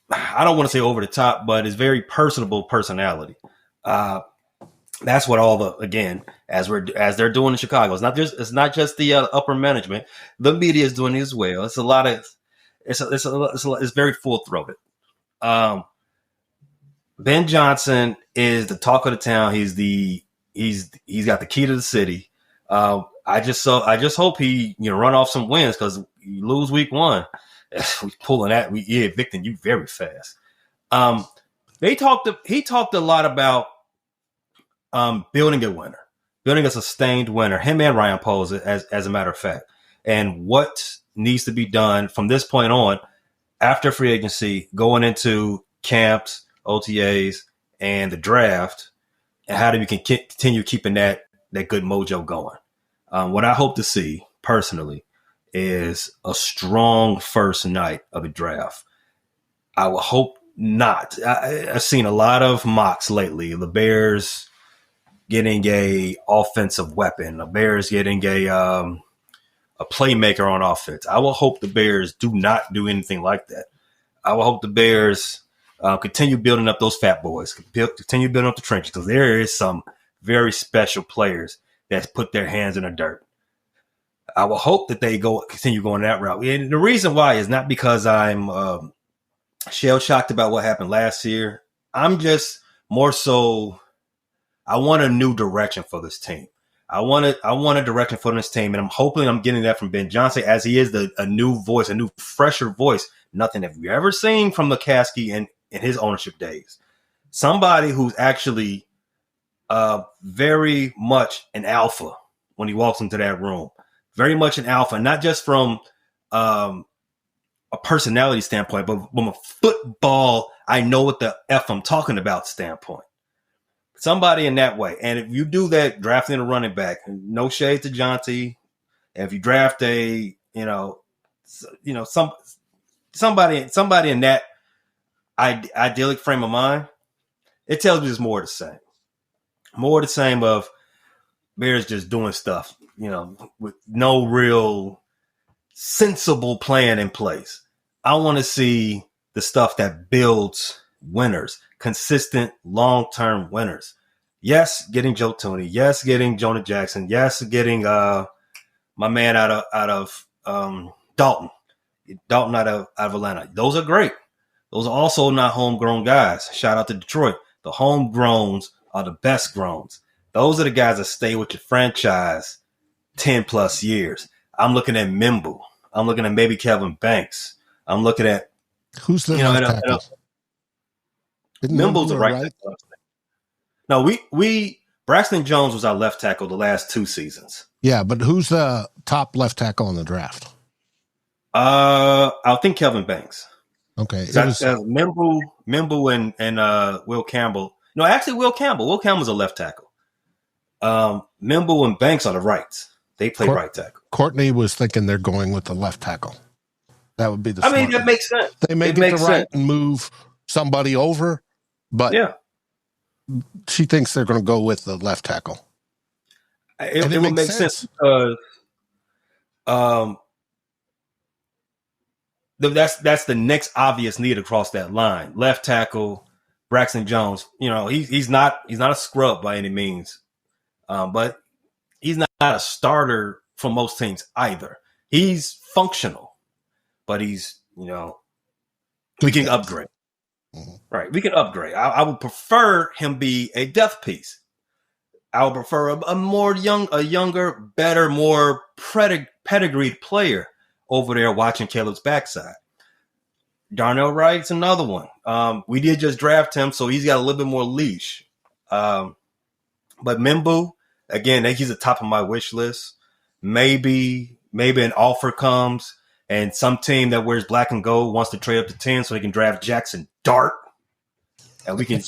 I don't want to say over the top, but his very personable personality. That's what all the, again, as they're doing in Chicago. It's not just the upper management. The media is doing it as well. It's a lot of, it's very full throated. Ben Johnson is the talk of the town. He's got the key to the city. I just hope he run off some wins, because you lose week one, we pulling that, we evicting you very fast. He talked a lot about building a winner, building a sustained winner. Him and Ryan Poles, as a matter of fact, and what needs to be done from this point on, after free agency, going into camps, OTAs, and the draft, and how do we continue keeping that good mojo going. What I hope to see personally is a strong first night of a draft. I will hope not. I've seen a lot of mocks lately. The Bears getting a offensive weapon, the Bears getting a playmaker on offense. I will hope the Bears do not do anything like that. I will hope the Bears continue building up those fat boys, continue building up the trenches, because there is some very special players that put their hands in the dirt. I will hope that they continue going that route. And the reason why is not because I'm shell-shocked about what happened last year. I'm just more so, I want a new direction for this team. I want a direction for this team, and I'm hoping I'm getting that from Ben Johnson, as he is a new voice, a new, fresher voice. Nothing have we ever seen from McCaskey in his ownership days. Somebody who's actually very much an alpha when he walks into that room. Very much an alpha, not just from a personality standpoint, but from a football, I know what the F I'm talking about standpoint. Somebody in that way. And if you do that, drafting a running back, no shade to Jonty. And if you draft somebody in that idyllic frame of mind, it tells me there's more of the same. More of the same of Bears just doing stuff, with no real sensible plan in place. I want to see the stuff that builds winners, consistent long-term winners. Yes, getting Joe Tooney. Yes, getting Jonah Jackson. Yes, getting my man out of Dalton. Dalton out of Atlanta. Those are great. Those are also not homegrown guys. Shout out to Detroit. The homegrowns are the best growns. Those are the guys that stay with your franchise 10 plus years. I'm looking at Mimble. I'm looking at maybe Kevin Banks. I'm looking at who's the left tackle? Mimble's the right tackle. No, we Braxton Jones was our left tackle the last 2 seasons. Yeah, but who's the top left tackle in the draft? I think Kevin Banks. Okay. Mimble and Will Campbell. No, actually Will Campbell. Will Campbell's a left tackle. Mimble and Banks are the rights. They play right tackle. Courtney was thinking they're going with the left tackle. That would be the smart that makes sense. They may get the right and move somebody over, but she thinks they're going to go with the left tackle. It would make sense because that's the next obvious need across that line. Left tackle, Braxton Jones. He's not a scrub by any means, but he's not a starter for most teams either. He's functional, but he's we can upgrade. Mm-hmm. Right, we can upgrade. I would prefer him be a depth piece. I would prefer a younger, better, more pedigreed player over there watching Caleb's backside. Darnell Wright's another one. We did just draft him, so he's got a little bit more leash. But Mimbu, again, he's at the top of my wish list. Maybe an offer comes. and some team that wears black and gold wants to trade up to 10 so they can draft Jackson Dart, and we can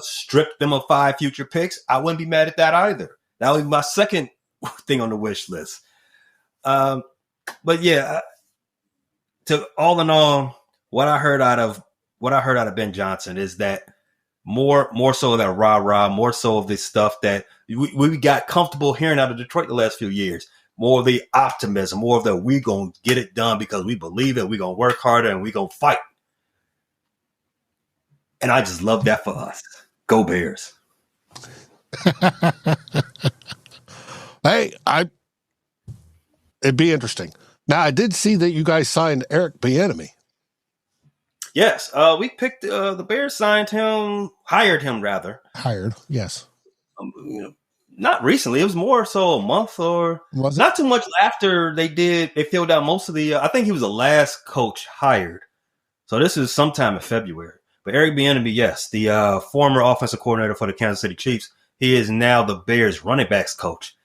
strip them of 5 future picks, I wouldn't be mad at that either. That would be my second thing on the wish list. But yeah, to all in all, what I heard out of Ben Johnson is that more so of that rah-rah, more so of this stuff that we got comfortable hearing out of Detroit the last few years. More of the optimism, more of the we going to get it done because we believe it, we going to work harder, and we going to fight. And I just love that for us. Go Bears. Hey, it'd be interesting. Now, I did see that you guys signed Eric Bieniemy. Yes, we picked the Bears hired him. Hired, yes. Not recently. It was more so a month or not too much after they filled out most of the. I think he was the last coach hired. So this is sometime in February. But Eric Bieniemy, yes, the former offensive coordinator for the Kansas City Chiefs, he is now the Bears running backs coach.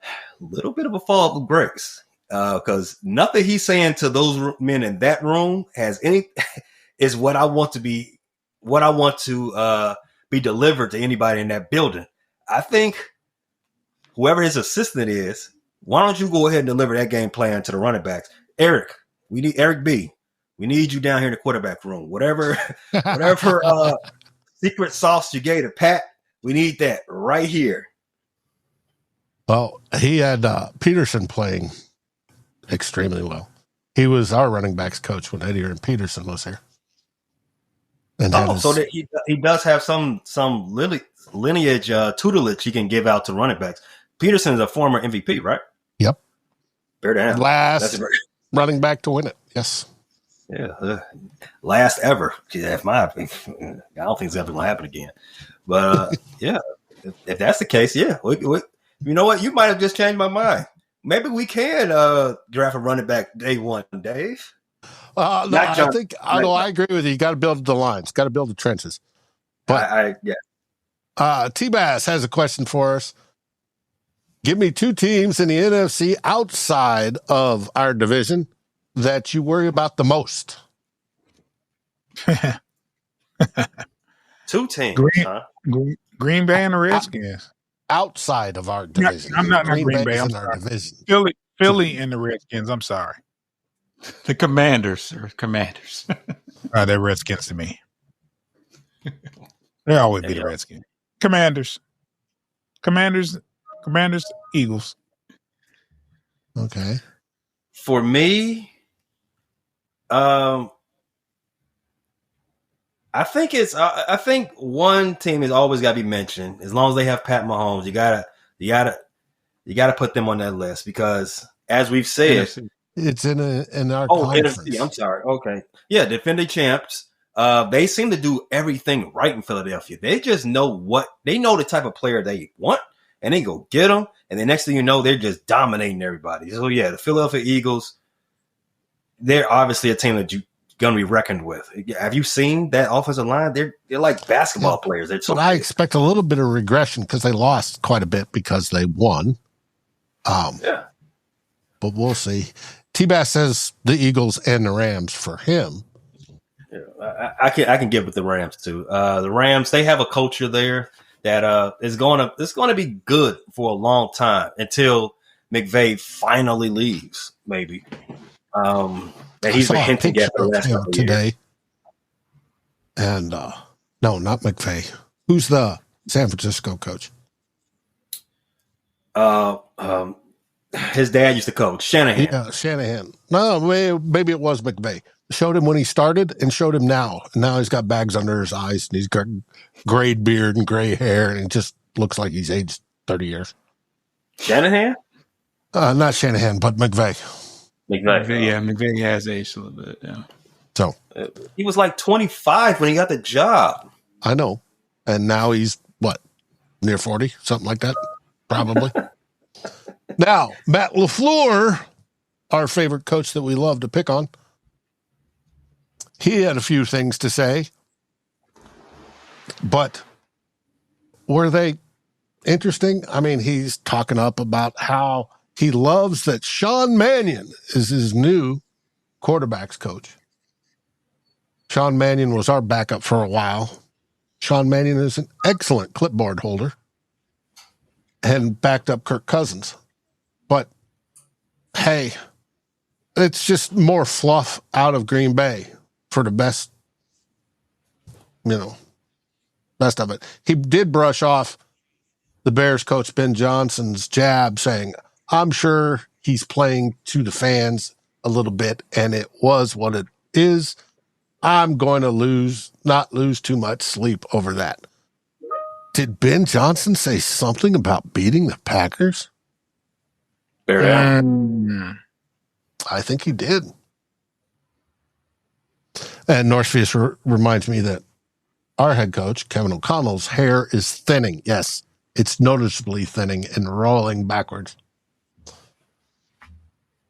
A little bit of a fall of grace. Because nothing he's saying to those men in that room is what I want to be delivered to anybody in that building. I think whoever his assistant is, why don't you go ahead and deliver that game plan to the running backs? Eric, we need Eric B. We need you down here in the quarterback room. Whatever secret sauce you gave to Pat, we need that right here. Well, he had Peterson playing extremely well. He was our running backs coach when Eddie and Peterson was here. And so that he does have some lineage, tutelage he can give out to running backs. Peterson is a former MVP, right? Yep. Last running back to win it. Yes. Yeah. Last ever. That's my opinion. I don't think it's ever going to happen again. But yeah, if that's the case, yeah. You know what? You might have just changed my mind. Maybe we can draft a running back day one, Dave. I agree with you. You got to build the lines, got to build the trenches. But T-Bass has a question for us. Give me 2 teams in the NFC outside of our division that you worry about the most. 2 teams, Green Bay and the Redskins. Outside of our division. I'm not Green Bay. I'm our division. Philly and the Redskins. I'm sorry. The Commanders. They're Redskins to me. They always be the Redskins. Commanders, Eagles. Okay. For me, I think one team has always got to be mentioned. As long as they have Pat Mahomes, you gotta put them on that list because, as we've said, it's in our conference. NFC. I'm sorry. Okay, yeah, defending champs. They seem to do everything right in Philadelphia. They just know the type of player they want, and they go get them. And the next thing you know, they're just dominating everybody. So yeah, the Philadelphia Eagles. They're obviously a team that you're going to be reckoned with. Have you seen that offensive line? They're like basketball players. I expect a little bit of regression because they lost quite a bit because they won. But we'll see. T-Bass says the Eagles and the Rams for him. Yeah, I can give it the Rams too. The Rams, they have a culture there that is going to be good for a long time until McVay finally leaves, maybe. That he's been hinting at the last couple today. Years. And no, not McVay. Who's the San Francisco coach? His dad used to coach Shanahan. Yeah, Shanahan. No, maybe it was McVay. Showed him when he started and showed him now. And now he's got bags under his eyes and he's got gray beard and gray hair and he just looks like he's aged 30 years. Shanahan? Not Shanahan, but McVay. McVay has aged a little bit. Yeah. So he was like 25 when he got the job. I know, and now he's near 40, something like that, probably. Now, Matt LaFleur, our favorite coach that we love to pick on, he had a few things to say, but were they interesting? I mean, he's talking up about how he loves that Sean Mannion is his new quarterbacks coach. Sean Mannion was our backup for a while. Sean Mannion is an excellent clipboard holder and backed up Kirk Cousins. But, hey, it's just more fluff out of Green Bay for the best, best of it. He did brush off the Bears coach Ben Johnson's jab, saying, I'm sure he's playing to the fans a little bit, and it was what it is. I'm going to not lose too much sleep over that. Did Ben Johnson say something about beating the Packers? I I think he did. And Northwest reminds me that our head coach, Kevin O'Connell's hair is thinning. Yes, it's noticeably thinning and rolling backwards.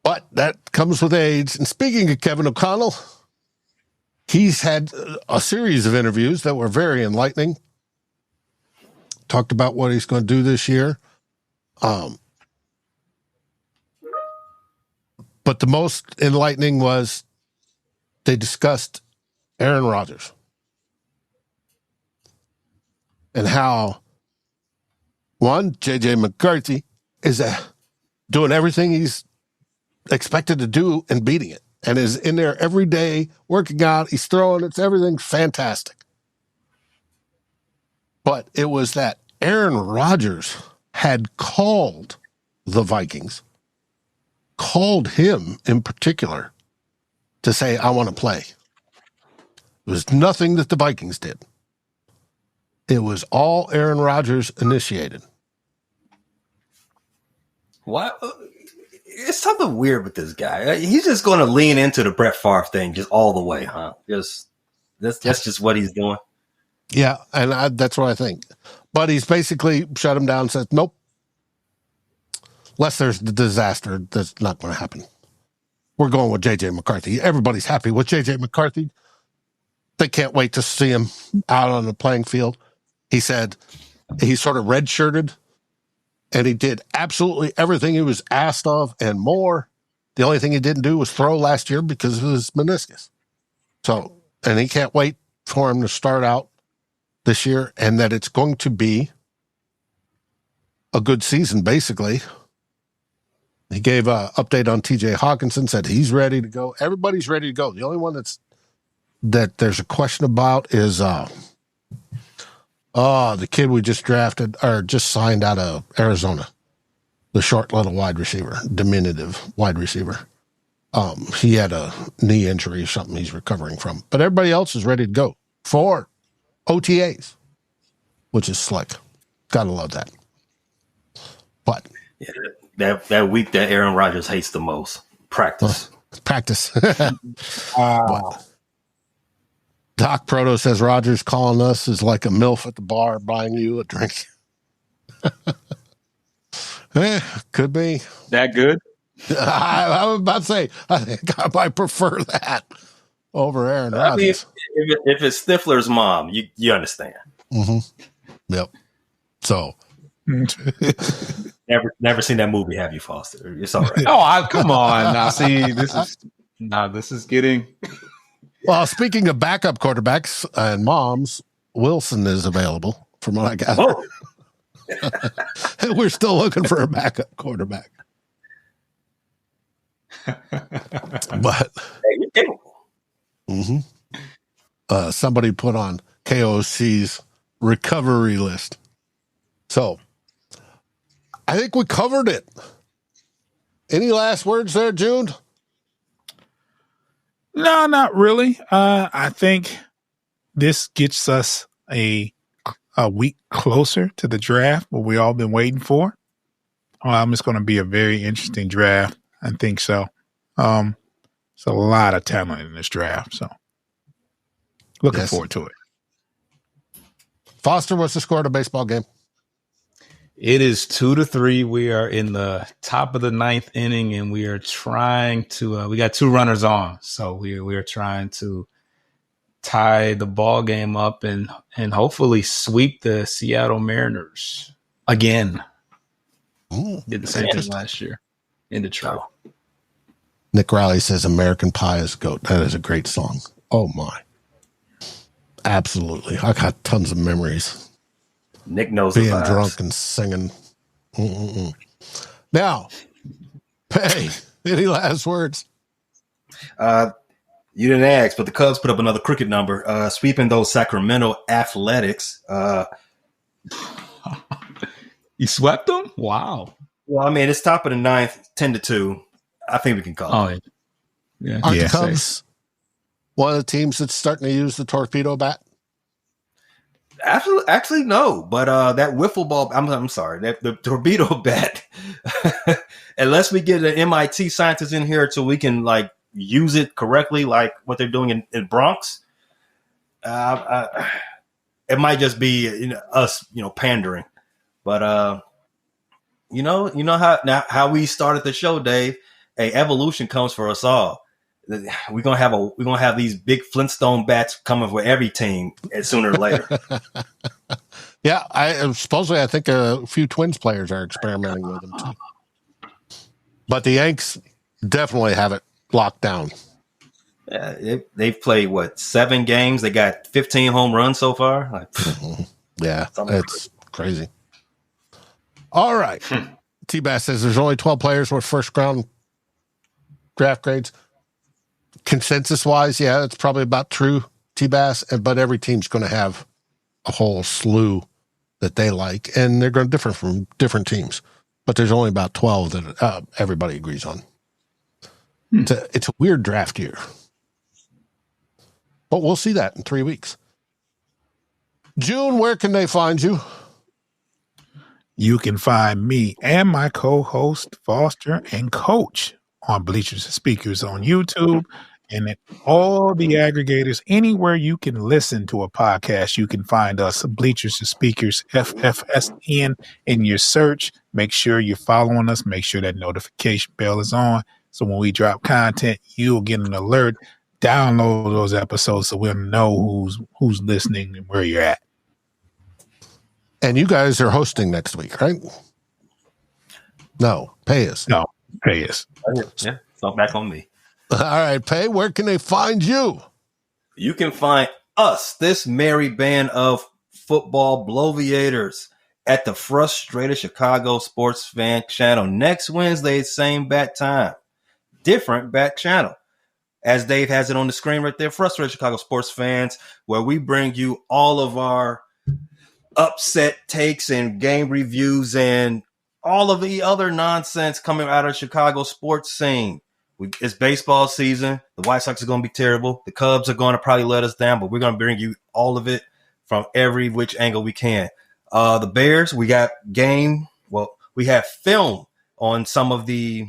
But that comes with age. And speaking of Kevin O'Connell, he's had a series of interviews that were very enlightening. Talked about what he's going to do this year. But the most enlightening was they discussed Aaron Rodgers and how, one, J.J. McCarthy is doing everything he's expected to do and beating it, and is in there every day working out. He's throwing. It's everything's fantastic. But it was that Aaron Rodgers had called the Vikings, called him in particular to say, I want to play. It was nothing that the Vikings did. It was all Aaron Rodgers initiated. What? It's something weird with this guy. He's just going to lean into the Brett Favre thing just all the way, huh? That's just what he's doing. Yeah, and that's what I think. But he's basically shut him down and said, nope. Unless there's the disaster, that's not going to happen. We're going with J.J. McCarthy. Everybody's happy with J.J. McCarthy. They can't wait to see him out on the playing field. He said he sort of redshirted, and he did absolutely everything he was asked of and more. The only thing he didn't do was throw last year because of his meniscus. So, and he can't wait for him to start out this year, and that it's going to be a good season, basically. He gave an update on TJ Hawkinson, said he's ready to go. Everybody's ready to go. The only one that there's a question about is the kid we just drafted or just signed out of Arizona, the short little wide receiver, diminutive wide receiver. He had a knee injury or something he's recovering from. But everybody else is ready to go for OTAs, which is slick. Gotta love that. But that week that Aaron Rodgers hates the most, practice. But Doc Proto says Rodgers calling us is like a MILF at the bar buying you a drink. Could be. That good? I was about to say, I think I might prefer that over Aaron Rodgers. I mean, if it's Stifler's mom, you understand. Mm-hmm. Yep. So. Never seen that movie, have you, Foster? It's all right. Come on. Now, see, this is getting... Well, speaking of backup quarterbacks and moms, Wilson is available, from what I gather. We're still looking for a backup quarterback. But somebody put on KOC's recovery list. So I think we covered it. Any last words there, June? No, not really. I think this gets us a week closer to the draft, what we all been waiting for. It's going to be a very interesting draft. I think so. It's a lot of talent in this draft, so looking forward to it. Foster, what's the score of the baseball game? It is 2-3. We are in the top of the ninth inning, and we are trying to. We got two runners on, so we are trying to tie the ball game up and hopefully sweep the Seattle Mariners again. Ooh, did the same thing last year. in Detroit. Nick Riley says American Pie is GOAT. That is a great song. Oh, my. Absolutely. I got tons of memories. Nick knows being the vibes. Drunk and singing. Mm-mm-mm. Now, Pay, any last words? You didn't ask, but the Cubs put up another cricket number, sweeping those Sacramento Athletics. You swept them? Wow. Well, I mean, it's top of the ninth, 10-2. I think we can call it. Yeah. Are the Cubs one of the teams that's starting to use the torpedo bat? Actually, no. But that wiffle ball, I'm sorry, the torpedo bat, unless we get an MIT scientist in here so we can, like, use it correctly, like what they're doing in Bronx, it might just be us, pandering. But, you know how we started the show, Dave. A evolution comes for us all. We're gonna have these big Flintstone bats coming for every team sooner or later. Yeah, I think a few Twins players are experimenting with them too. But the Yanks definitely have it locked down. They've played 7 games. They got 15 home runs so far. Yeah, it's crazy. All right. T-Bass says there's only 12 players with first round draft grades. Consensus-wise, yeah, it's probably about true, T-Bass, but every team's going to have a whole slew that they like, and they're going to differ from different teams. But there's only about 12 that everybody agrees on. It's a weird draft year. But we'll see that in 3 weeks. June, where can they find you? You can find me and my co-host, Foster and Coach, on Bleachers and Speakers on YouTube and at all the aggregators. Anywhere you can listen to a podcast, you can find us, Bleachers and Speakers, FFSN, in your search. Make sure you're following us. Make sure that notification bell is on. So when we drop content, you'll get an alert. Download those episodes so we'll know who's listening and where you're at. And you guys are hosting next week, right? No, Pay us. No, Pay us. Yeah, so back on me. All right, Pay, where can they find you? You can find us, this merry band of football bloviators, at the Frustrated Chicago Sports Fan channel next Wednesday, same bat time. Different bat channel. As Dave has it on the screen right there, Frustrated Chicago Sports Fans, where we bring you all of our upset takes and game reviews and all of the other nonsense coming out of Chicago sports scene. It's baseball season. The White Sox are going to be terrible. The Cubs are going to probably let us down, but we're going to bring you all of it from every which angle we can. The Bears, we got we have film on some of the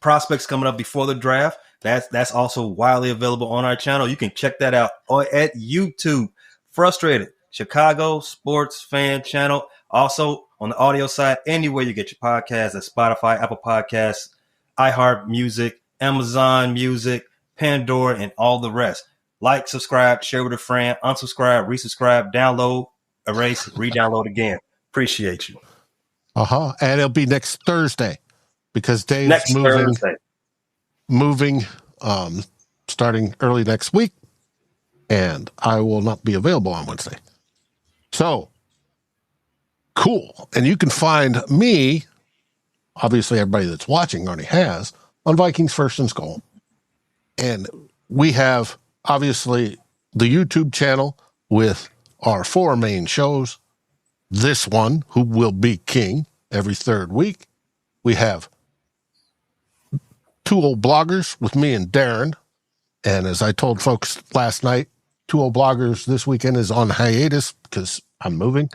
prospects coming up before the draft. That's also widely available on our channel. You can check that out at YouTube. Frustrated Chicago Sports Fan channel. Also on the audio side, anywhere you get your podcasts, at Spotify, Apple Podcasts, iHeart Music, Amazon Music, Pandora, and all the rest. Like, subscribe, share with a friend, unsubscribe, resubscribe, download, erase, re-download again. Appreciate you. And it'll be next Thursday because Dave's moving starting early next week, and I will not be available on Wednesday. So, cool. And you can find me, obviously everybody that's watching already has, on Vikings First and SKOL. And we have, obviously, the YouTube channel with our 4 main shows. This one, Who Will Be King, every third week. We have 2 Old Bloggers with me and Darren. And as I told folks last night, 2 Old Bloggers this weekend is on hiatus because I'm moving.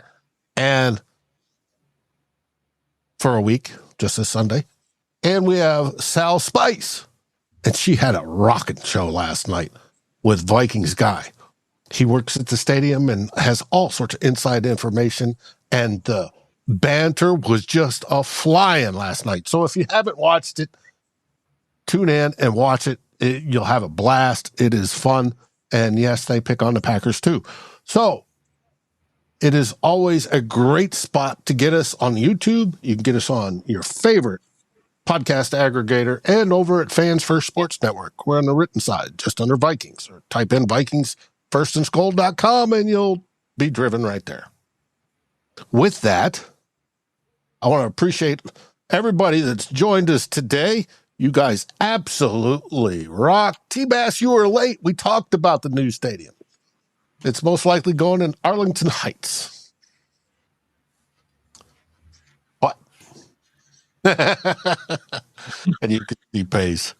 And for a week, just this Sunday. And we have Sal Spice. And she had a rocking show last night with Vikings Guy. He works at the stadium and has all sorts of inside information. And the banter was just a flying last night. So if you haven't watched it, tune in and watch it. You'll have a blast. It is fun. And yes, they pick on the Packers too. So it is always a great spot to get us on YouTube. You can get us on your favorite podcast aggregator, and over at Fans First Sports Network. We're on the written side, just under Vikings, or type in VikingsFirstandSKOL.com and you'll be driven right there. With that, I want to appreciate everybody that's joined us today. You guys absolutely rock. T-Bass, you were late. We talked about the new stadium. It's most likely going in Arlington Heights. What? And you can see Pay's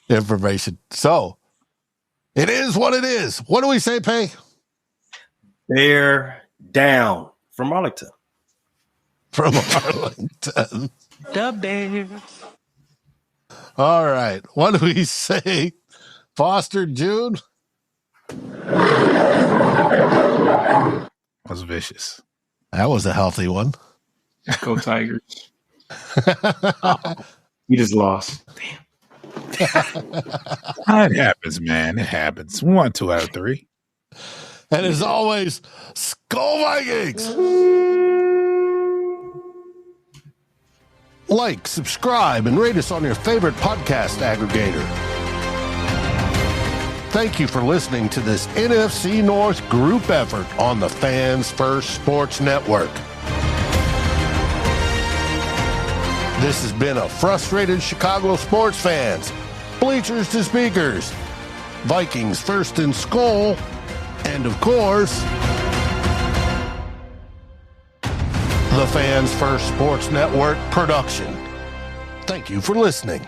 information. So, it is what it is. What do we say, Pay? Bear down from Arlington. From Arlington. The Bears. All right. What do we say? Foster, June? That was vicious. That was a healthy one. Go Tigers. We just lost. It happens, man. It happens. We won 2 out of 3. And as always, SKOL Vikings! Like, subscribe, and rate us on your favorite podcast aggregator. Thank you for listening to this NFC North group effort on the Fans First Sports Network. This has been a frustrated Chicago sports fans, bleachers to speakers, Vikings First and SKOL, and of course, the Fans First Sports Network production. Thank you for listening.